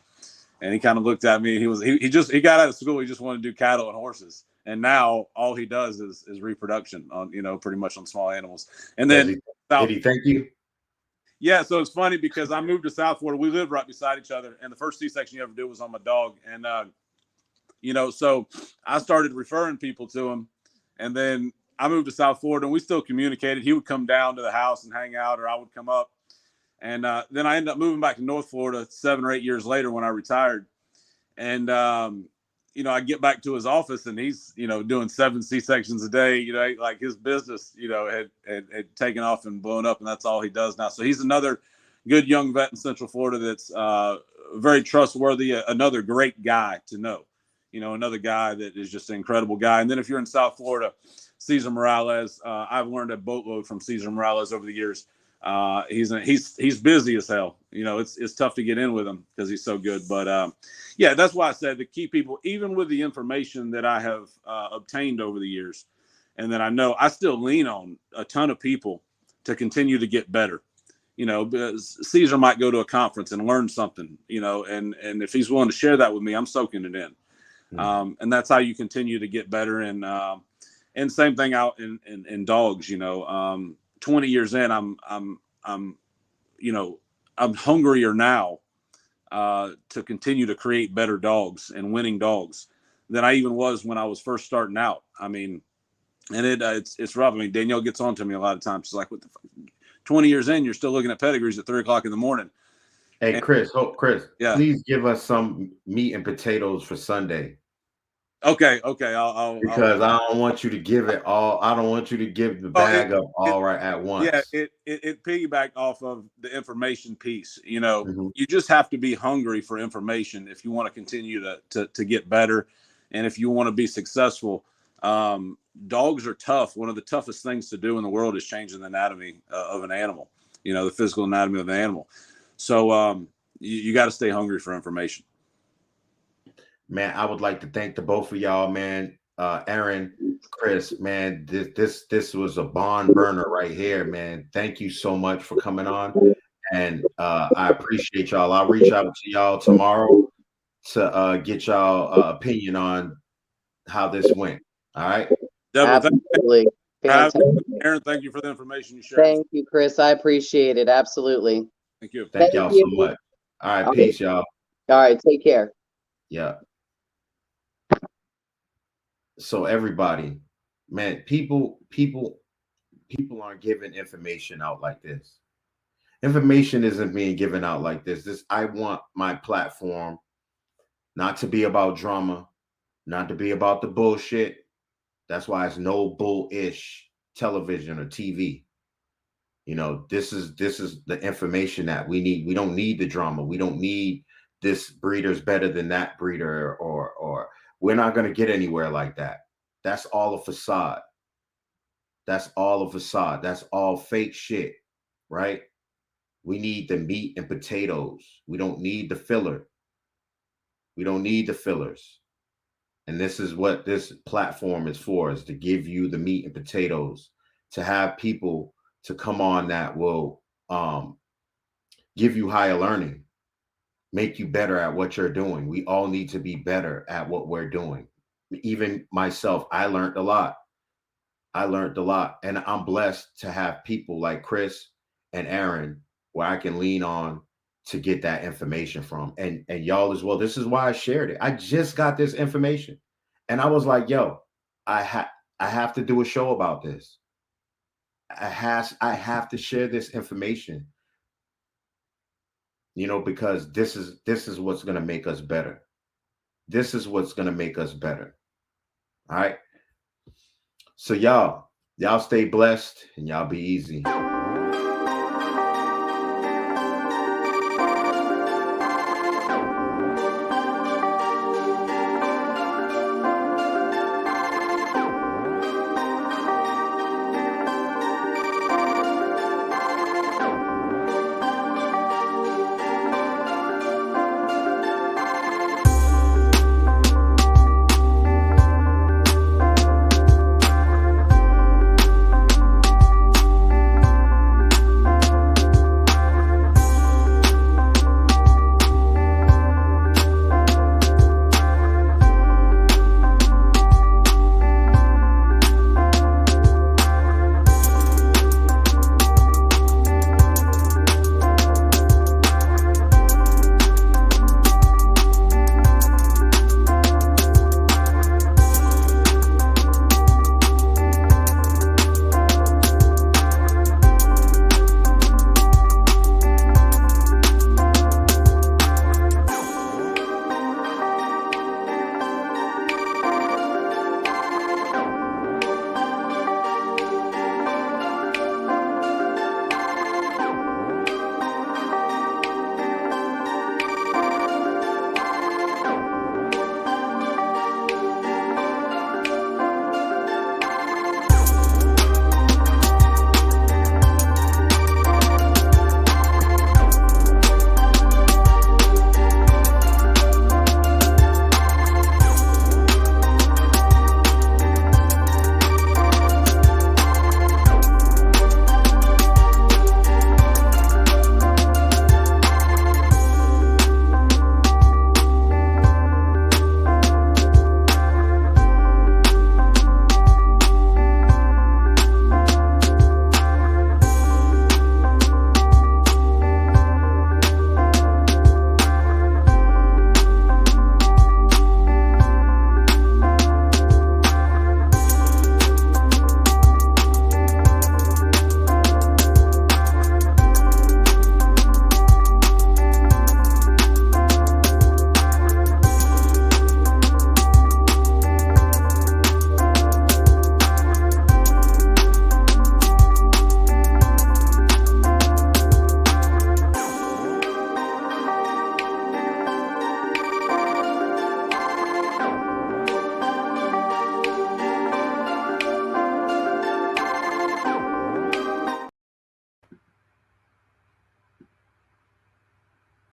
And he kind of looked at me. He got out of school. He just wanted to do cattle and horses. And now all he does is reproduction on, pretty much on small animals. And then did he thank you? Yeah, so it's funny because I moved to South Florida. We lived right beside each other, and the first C-section you ever did was on my dog. And, so I started referring people to him, and then I moved to South Florida, and we still communicated. He would come down to the house and hang out, or I would come up. And then I ended up moving back to North Florida 7 or 8 years later when I retired. And, I get back to his office, and he's, doing 7 C-sections a day, like his business, had taken off and blown up, and that's all he does now. So he's another good young vet in Central Florida that's very trustworthy, another great guy to know, another guy that is just an incredible guy. And then if you're in South Florida, Cesar Morales, I've learned a boatload from Cesar Morales over the years. He's busy as hell. You know, it's tough to get in with him because he's so good. But yeah, that's why I said to keep people, even with the information that I have obtained over the years, and that I know I still lean on a ton of people to continue to get better. You know, because Caesar might go to a conference and learn something, you know, and if he's willing to share that with me, I'm soaking it in. And that's how you continue to get better. And same thing out in dogs, you know, 20 years in, I'm, you know, I'm hungrier now to continue to create better dogs and winning dogs than I even was when I was first starting out. I mean, and it's rough. I mean, Danielle gets on to me a lot of times. She's like, what the fuck? 20 years in, you're still looking at pedigrees at 3:00 in the morning. Hey, And, Chris, yeah. please give us some meat and potatoes for Sunday. Okay. Because I don't want you to give it all. I don't want you to give the bag up all right at once. Yeah, it piggybacked off of the information piece. You know, Mm-hmm. you just have to be hungry for information if you want to continue to get better, and if you want to be successful. Dogs are tough. One of the toughest things to do in the world is changing the anatomy of an animal. You know, the physical anatomy of the animal. So you got to stay hungry for information. Man, I would like to thank the both of y'all, man. Aaron, Chris, man, this was a barn burner right here, man. Thank you so much for coming on, and I appreciate y'all. I'll reach out to y'all tomorrow to get y'all opinion on how this went. All right. Absolutely. Fantastic. Aaron, thank you for the information you shared. Thank you, Chris. I appreciate it. Absolutely. Thank you. Thank y'all so much. All right. Okay. Peace, y'all. All right. Take care. Yeah. So everybody, man, people aren't giving information out like this. Information isn't being given out like this. I want my platform not to be about drama, not to be about the bullshit. That's why it's no bullish television or TV. You know, this is the information that we need. We don't need the drama. We don't need this breeder's better than that breeder, or we're not going to get anywhere like that. That's all a facade. That's all a facade. That's all fake shit, right? We need the meat and potatoes. We don't need the filler. We don't need the fillers. And this is what this platform is for, is to give you the meat and potatoes, to have people to come on that will give you higher learning, make you better at what you're doing. We all need to be better at what we're doing. Even myself, I learned a lot. And I'm blessed to have people like Chris and Aaron where I can lean on to get that information from, and y'all as well. This is why I shared it. I just got this information and I was like, yo, I have to do a show about this. I have to share this information, you know, because this is what's going to make us better. This is what's going to make us better. All right. So y'all stay blessed and y'all be easy.